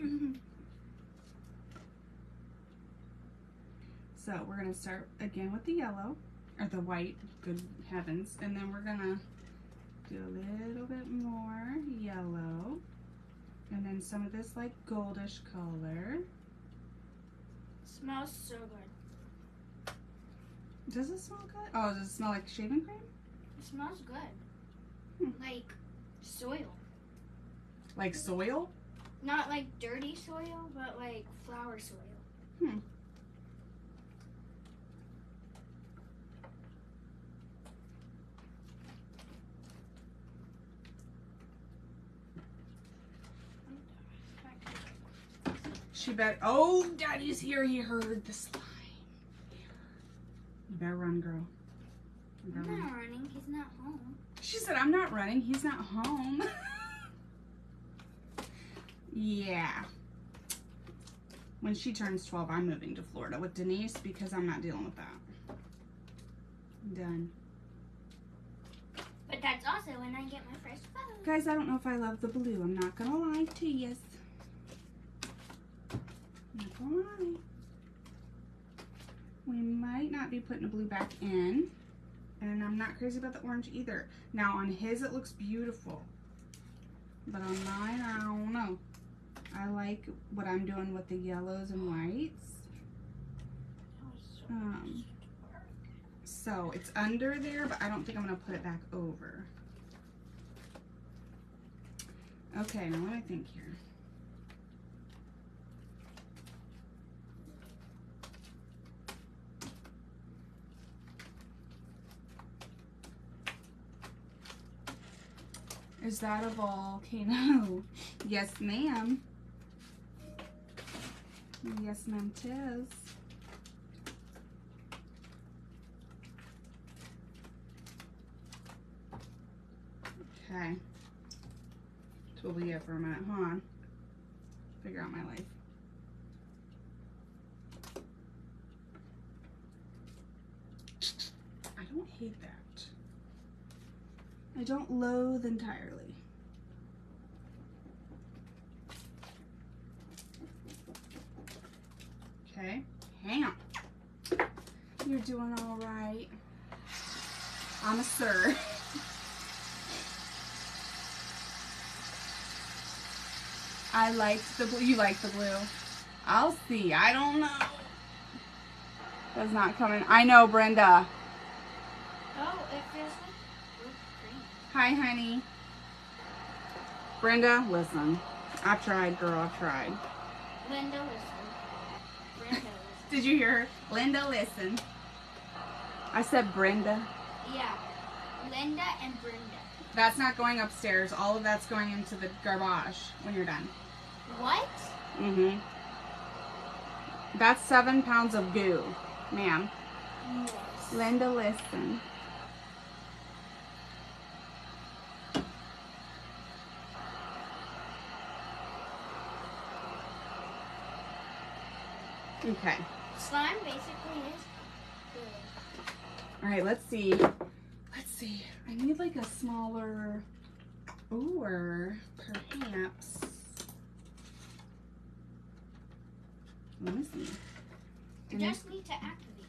So we're gonna start again with the yellow, or the white, good heavens, and then we're gonna do a little bit more yellow, and then some of this like goldish color. Smells so good. Does it smell good? Oh, does it smell like shaving cream? It smells good. Like soil. Like soil? Not like dirty soil, but like flower soil. She bet. Oh, Daddy's here. He heard the slime. You better run, girl. You better I'm run. not running. He's not home. She said, I'm not running. He's not home. Yeah. When she turns 12, I'm moving to Florida with Denise because I'm not dealing with that. I'm done. But that's also when I get my first phone. Guys, I don't know if I love the blue. I'm not going to lie to you. Not going to lie. We might not be putting the blue back in. And I'm not crazy about the orange either. Now, on his, it looks beautiful. But on mine, I don't know. I like what I'm doing with the yellows and whites. So it's under there, but I don't think I'm going to put it back over. Okay, now what do I think here? Is that a volcano? Yes, ma'am. Yes, ma'am, tis. Okay. That's what we get for a minute, huh? Figure out my life. I don't hate that. I don't loathe entirely. Okay, hang on. You're doing all right. I'm a sir. I liked the blue. You like the blue? I'll see. I don't know. That's not coming. I know, Brenda. Oh, it feels like whipped cream. Hi, honey. Brenda, listen. I've tried, girl. I've tried. Linda, listen. Brenda, listen. Did you hear her? Linda, listen. I said Brenda. Yeah. Linda and Brenda. That's not going upstairs. All of that's going into the garbage when you're done. What? Mm-hmm. That's 7 pounds of goo, ma'am. Yes. Linda, listen. Okay. Slime basically is good. All right, let's see. Let's see. I need like a smaller, or perhaps. Let me see. You just need to activate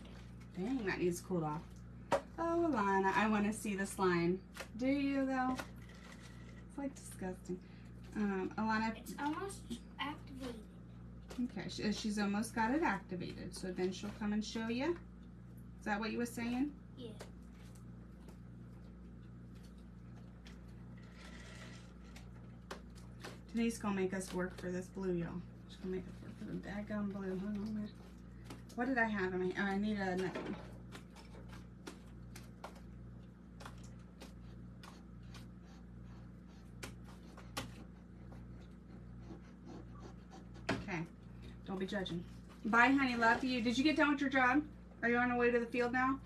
it. Dang, that needs cooled off. Oh, Alana, I want to see the slime. Do you, though? It's like disgusting. Alana. It's almost activated. Okay, she's almost got it activated. So then she'll come and show you. Is that what you were saying? Yeah. Denise gonna make us work for this blue, y'all. She's gonna make us work for the daggone blue. Hold on a minute. What did I have in my? Oh, I need another one. Okay. Don't be judging. Bye, honey. Love you. Did you get done with your job? Are you on your way to the field now?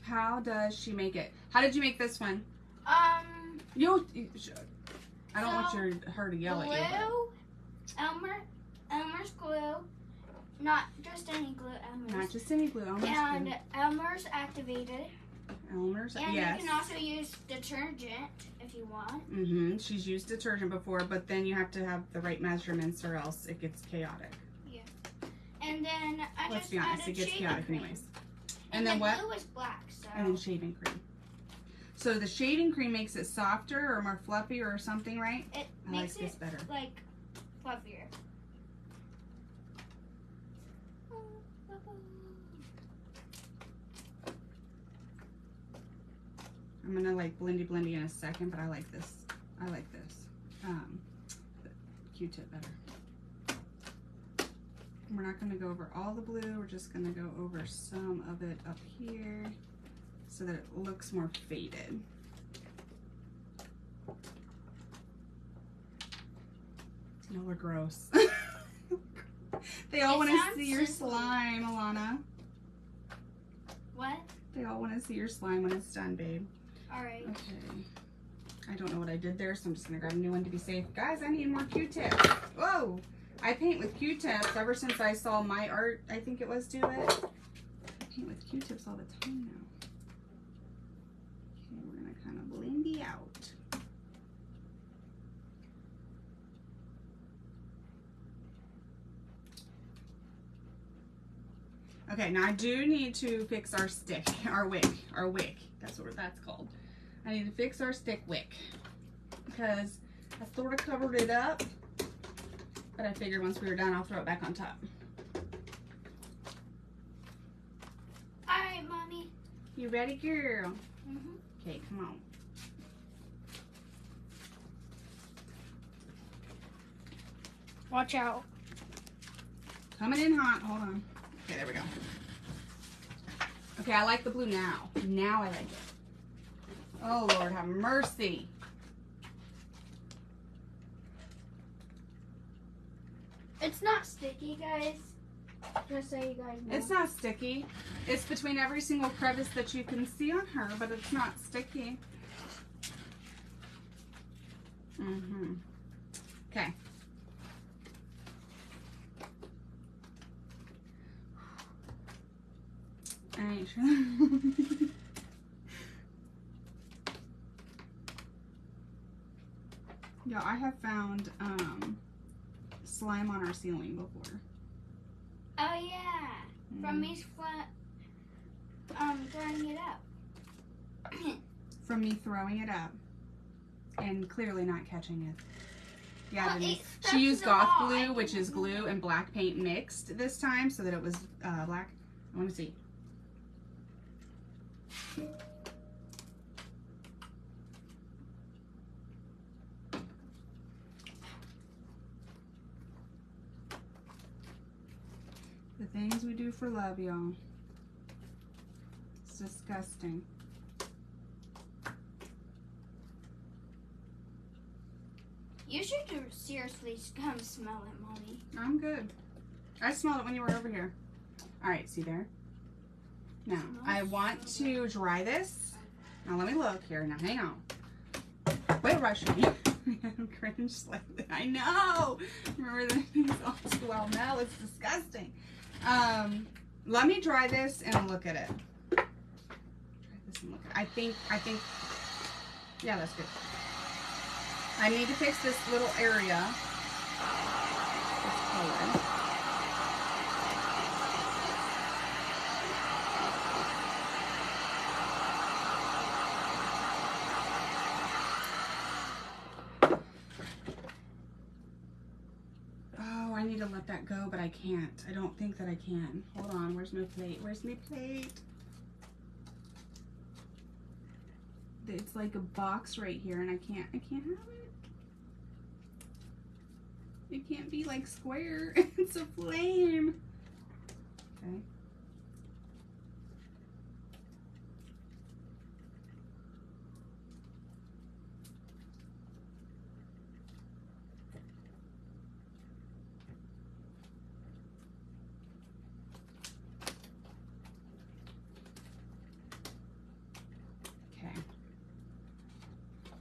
How does she make it? How did you make this one? I don't want her to yell at you. Glue, Elmer's glue, not just any glue, Elmer's. Not just any glue. Elmer's and glue. Elmer's activated. Elmer's, and yes. you can also use detergent if you want. Mm-hmm. She's used detergent before, but then you have to have the right measurements or else it gets chaotic. Yeah. And then Let's be honest, it gets chaotic cream. anyways. And then the what? glue is black, so. And then shaving cream. So the shaving cream makes it softer or more fluffy or something, right? It I makes like this better. Like fluffier. I'm gonna like blendy in a second, but I like this. I like this. Q-tip better. We're not gonna go over all the blue. We're just gonna go over some of it up here so that it looks more faded. Y'all are gross. They all want to sounds see your sizzling. slime, Alana. What? They all want to see your slime when it's done, babe. Alright. Okay. I don't know what I did there, so I'm just going to grab a new one to be safe. Guys, I need more Q-tips. Whoa! I paint with Q-tips ever since I saw my art, I think it was, do it. I paint with Q-tips all the time now. Okay, we're going to kind of blend it out. Okay, now I do need to fix our stick, our wick. That's what that's called. I need to fix our stick wick because I sort of covered it up, but I figured once we were done, I'll throw it back on top. Alright, Mommy. You ready, girl? Mm-hmm. Okay, come on. Watch out. Coming in hot. Hold on. Okay, there we go. Okay, I like the blue now. Now I like it. Oh, Lord, have mercy. It's not sticky, guys. Just so you guys know. It's not sticky. It's between every single crevice that you can see on her, but it's not sticky. Mm-hmm. Okay. I ain't sure. Yeah, I have found slime on our ceiling before. Oh yeah, from me throwing it up. From me throwing it up and clearly not catching it. Yeah, Well, Denise. it She used touched the goth wall. glue, which is glue and black paint mixed this time, so that it was black. I want to see. The things we do for love, y'all. It's disgusting. You should seriously come smell it, Mommy. I'm good. I smelled it when you were over here. All right, see there? Now, I want to dry this. Now, let me look here. Now, hang on. Quit rushing me. I'm cringe slightly. I know. Remember the things all too well. No, it's disgusting. Let me dry this and look at it. Try this and look at it. I think, yeah, that's good. I need to fix this little area. This color. Oh, I need to let that go, but I can't. I don't think that I can. Hold on, where's my plate? Where's my plate? It's like a box right here, and I can't have it. It can't be like square. It's a flame. Okay.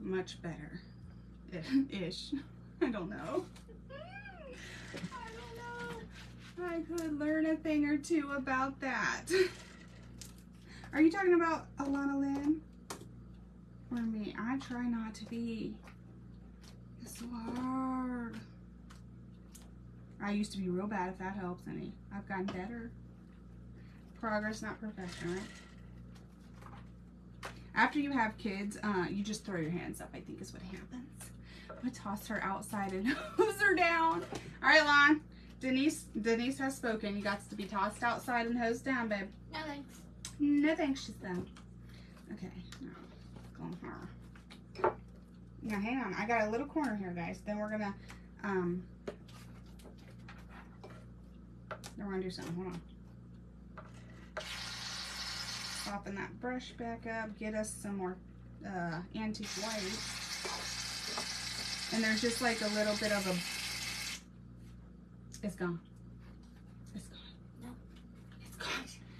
Much better. Ish. I don't know. I don't know. I could learn a thing or two about that. Are you talking about Alana Lynn? Or me? I try not to be. It's so hard. I used to be real bad, if that helps any. I've gotten better. Progress, not perfection, right? After you have kids, you just throw your hands up, I think is what happens. I'm gonna toss her outside and hose her down. All right, Lon. Denise has spoken. You got to be tossed outside and hosed down, babe. No thanks. No thanks, she said. Okay, now, go on her. Now, hang on. I got a little corner here, guys. Then we're gonna do something. Hold on. Soften that brush back up, get us some more antique white. And there's just like a little bit of a, it's gone.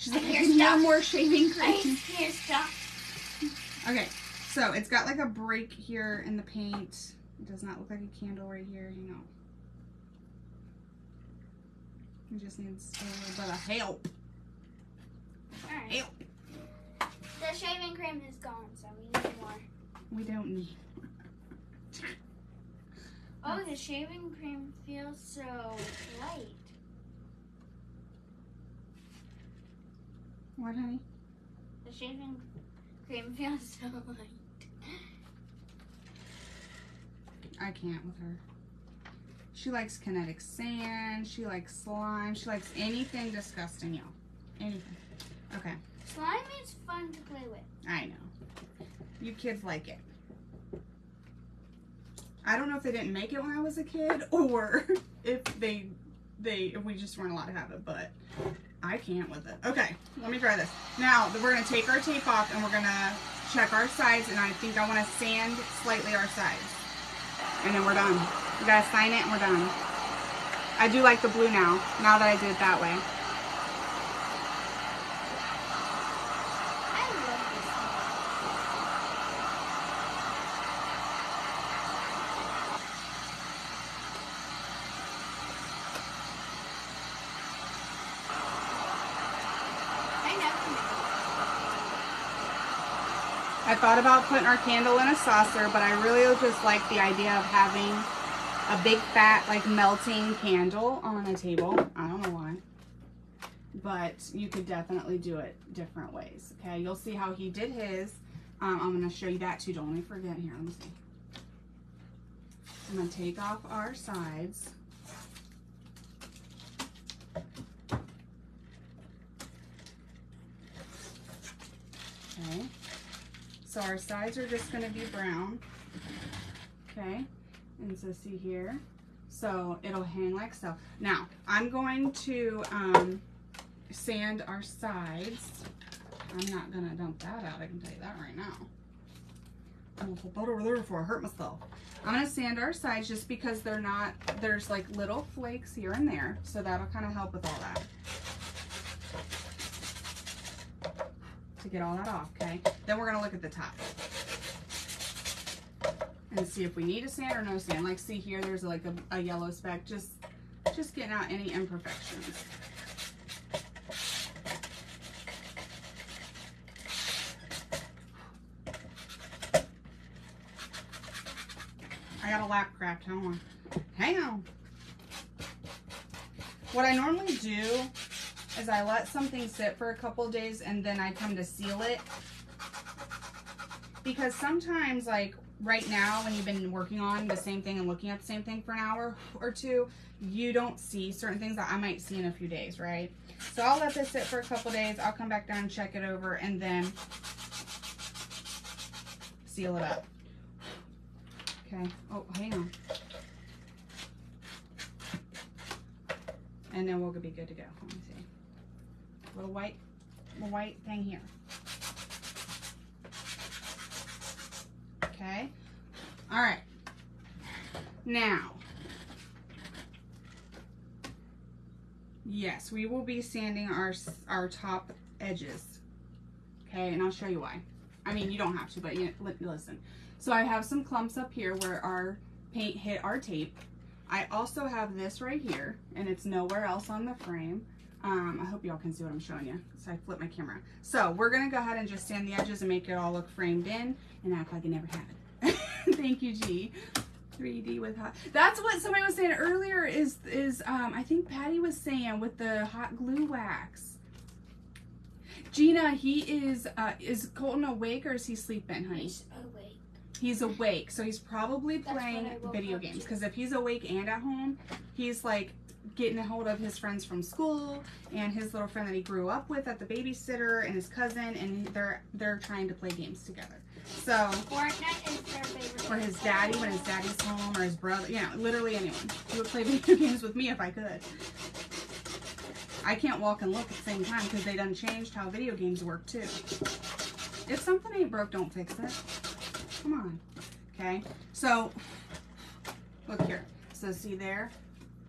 She's like, I need no more shaving cream. Here, stop. Okay, so it's got like a break here in the paint. It does not look like a candle right here, you know. It just needs a little bit of help. Alright. Help. The shaving cream is gone, so we need more. We don't need more. Oh, the shaving cream feels so light. What, honey? The shaving cream feels so light. I can't with her. She likes kinetic sand. She likes slime. She likes anything disgusting, y'all. Anything. Okay. Slime is fun to play with. I know. You kids like it. I don't know if they didn't make it when I was a kid or if if we just weren't allowed to have it, but I can't with it. Okay, let me try this. Now, we're going to take our tape off and we're going to check our sides, and I think I want to sand slightly our sides. And then we're done. We got to sign it and we're done. I do like the blue now that I did it that way. I love this one. I thought about putting our candle in a saucer, but I really just like the idea of having a big fat like melting candle on a table. I don't know why, but you could definitely do it different ways. Okay, you'll see how he did his. I'm going to show you that too. Don't let me forget. Here, let me see. I'm going to take off our sides. Okay. So our sides are just going to be brown, okay, and so see here, so it'll hang like so. Now, I'm going to sand our sides. I'm not going to dump that out, I can tell you that right now. I'm going to put that over there before I hurt myself. I'm going to sand our sides just because they're not, there's like little flakes here and there, so that'll kind of help with all that. To get all that off, okay? Then we're gonna look at the top and see if we need a sand or no sand. Like, see here, there's like a yellow speck, just getting out any imperfections. I got a lap craft, hang on. Hang on. What I normally do is I let something sit for a couple days and then I come to seal it. Because sometimes, like right now, when you've been working on the same thing and looking at the same thing for an hour or two, you don't see certain things that I might see in a few days, right? So I'll let this sit for a couple days. I'll come back down and check it over and then seal it up. Okay. Oh, hang on. And then we'll be good to go. Let me see. Little white thing here. Okay. All right. Now, yes, we will be sanding our top edges. Okay, and I'll show you why. I mean, you don't have to, but listen. So I have some clumps up here where our paint hit our tape. I also have this right here, and it's nowhere else on the frame. I hope y'all can see what I'm showing you. So I flipped my camera. So we're gonna go ahead and just sand the edges and make it all look framed in and act like it never happened. Thank you, G. 3D with hot. That's what somebody was saying earlier. Is I think Patty was saying with the hot glue wax. Gina, he is Colton awake or is he sleeping, honey? He's awake. He's awake, so he's probably playing video games. Because if he's awake and at home, he's like getting a hold of his friends from school and his little friend that he grew up with at the babysitter and his cousin, and they're trying to play games together. So Fortnite is their favorite. or his daddy when his daddy's home, or his brother, you know, literally anyone. He would play video games with me if I could. I can't walk and look at the same time because they done changed how video games work too. If something ain't broke, don't fix it. Come on. Okay, so look here. So see there,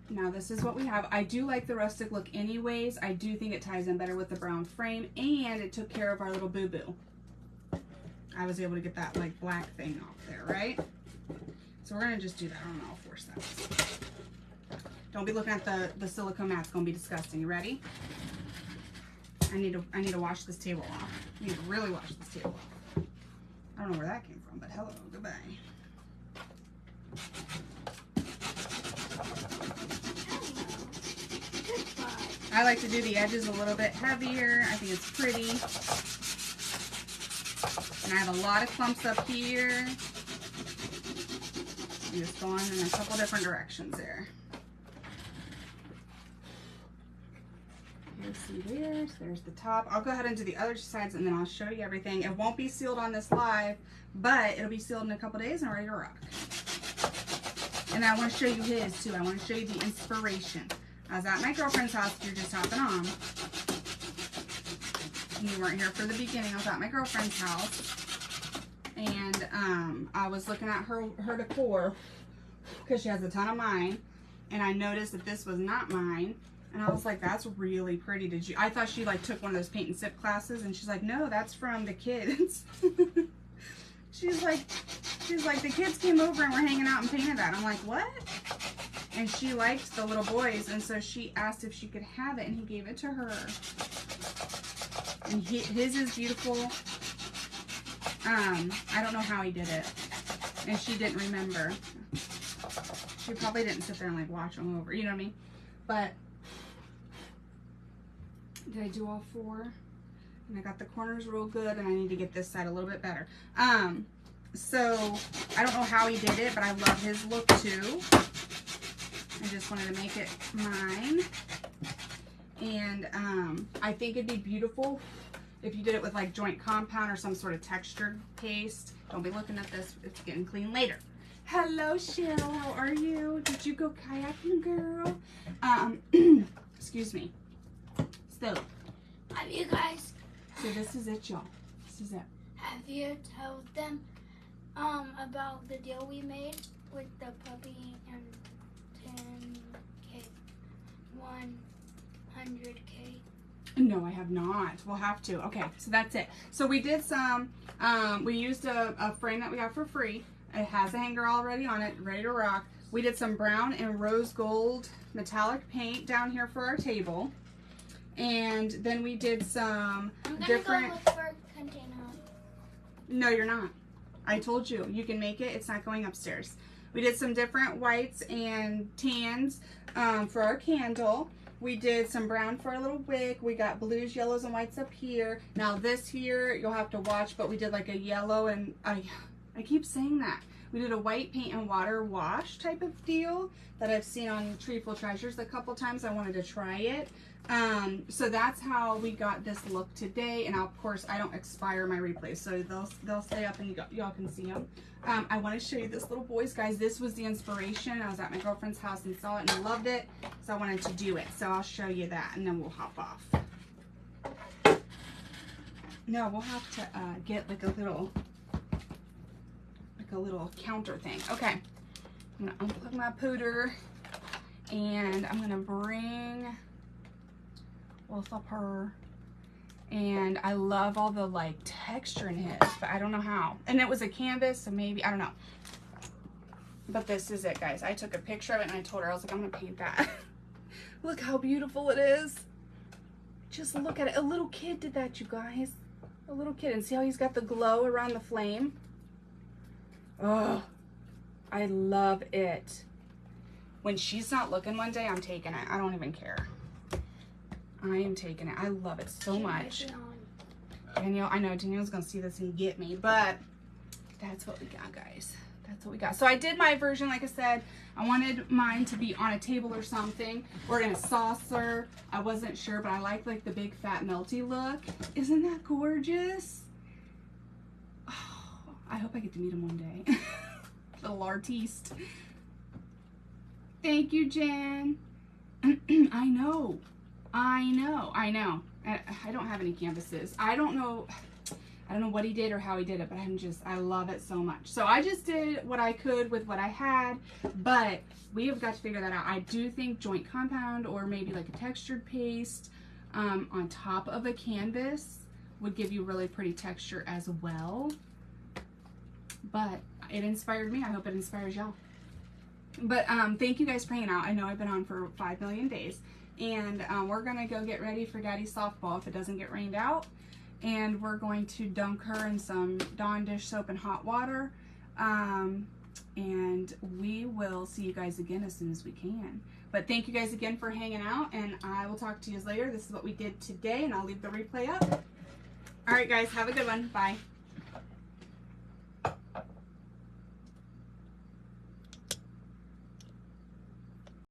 Now this is what we have. I do like the rustic look anyways. I do think it ties in better with the brown frame, and it took care of our little boo-boo. I was able to get that like black thing off there, right? So we're gonna just do that. I don't know, I'll force that. Don't be looking at the silicone mat. It's gonna be disgusting. You ready? I need to wash this table off. I need to really wash this table off. I don't know where that came from, but hello, goodbye. I like to do the edges a little bit heavier. I think it's pretty. And I have a lot of clumps up here. I'm just going in a couple different directions there. See there's the top. I'll go ahead and do the other sides and then I'll show you everything. It won't be sealed on this live, but it'll be sealed in a couple days and ready to rock. And I want to show you his too. I want to show you the inspiration. I was at my girlfriend's house. You're just hopping on. You weren't here for the beginning. I was at my girlfriend's house, and I was looking at her decor because she has a ton of mine, and I noticed that this was not mine, and I was like, "That's really pretty." Did you? I thought she like took one of those paint and sip classes, and she's like, "No, that's from the kids." she's like, the kids came over and were hanging out and painted that. I'm like, what? And she liked the little boys, and so she asked if she could have it, and he gave it to her. And his is beautiful. I don't know how he did it, and she didn't remember. She probably didn't sit there and like watch them over, you know what I mean? But did I do all four? And I got the corners real good, and I need to get this side a little bit better. So I don't know how he did it, but I love his look too. I just wanted to make it mine. And I think it'd be beautiful if you did it with like joint compound or some sort of textured paste. Don't be looking at this. It's getting clean later. Hello, Cheryl. How are you? Did you go kayaking, girl? Excuse me. So, have you guys? So this is it, y'all. This is it. Have you told them about the deal we made with the puppy and 10K, 100K? No, I have not. We'll have to. Okay, so that's it. So we did some, we used a frame that we got for free. It has a hanger already on it, ready to rock. We did some brown and rose gold metallic paint down here for our table. And then we did some different... I'm gonna go look for a container. No, you're not. I told you, you can make it. It's not going upstairs. We did some different whites and tans for our candle. We did some brown for our little wick. We got blues, yellows, and whites up here. Now this here, you'll have to watch, but we did like a yellow and I keep saying that. We did a white paint and water wash type of deal that I've seen on Treeful Treasures a couple times. I wanted to try it. So that's how we got this look today. And of course, I don't expire my replays, so they'll stay up and y'all can see them. I want to show you this little boys, guys. This was the inspiration. I was at my girlfriend's house and saw it and loved it, so I wanted to do it. So I'll show you that, and then we'll hop off. No, we'll have to get like a little counter thing. Okay, I'm gonna unplug my pooter, and I'm gonna bring what's up her. And I love all the like texture in his, but I don't know how. And it was a canvas, so maybe, I don't know. But this is it, guys. I took a picture of it and I told her, I was like, I'm gonna paint that. Look how beautiful it is. Just look at it. A little kid did that, you guys. A little kid. And see how he's got the glow around the flame? Oh, I love it. When she's not looking one day, I'm taking it. I don't even care. I am taking it. I love it so much. Danielle, I know Danielle's gonna see this and get me, but that's what we got, guys. That's what we got. So I did my version, like I said. I wanted mine to be on a table or something, or in a saucer. I wasn't sure, but I like the big fat melty look. Isn't that gorgeous? Oh, I hope I get to meet him one day. Little artiste. Thank you, Jen. I know. I don't have any canvases. I don't know. I don't know what he did or how he did it, but I love it so much. So I just did what I could with what I had, but we have got to figure that out. I do think joint compound or maybe like a textured paste on top of a canvas would give you really pretty texture as well. But it inspired me. I hope it inspires y'all. But thank you guys for hanging out. I know I've been on for 5 million days. And we're going to go get ready for Daddy's softball if it doesn't get rained out. And we're going to dunk her in some Dawn dish soap and hot water. And we will see you guys again as soon as we can. But thank you guys again for hanging out. And I will talk to you later. This is what we did today. And I'll leave the replay up. All right, guys. Have a good one. Bye.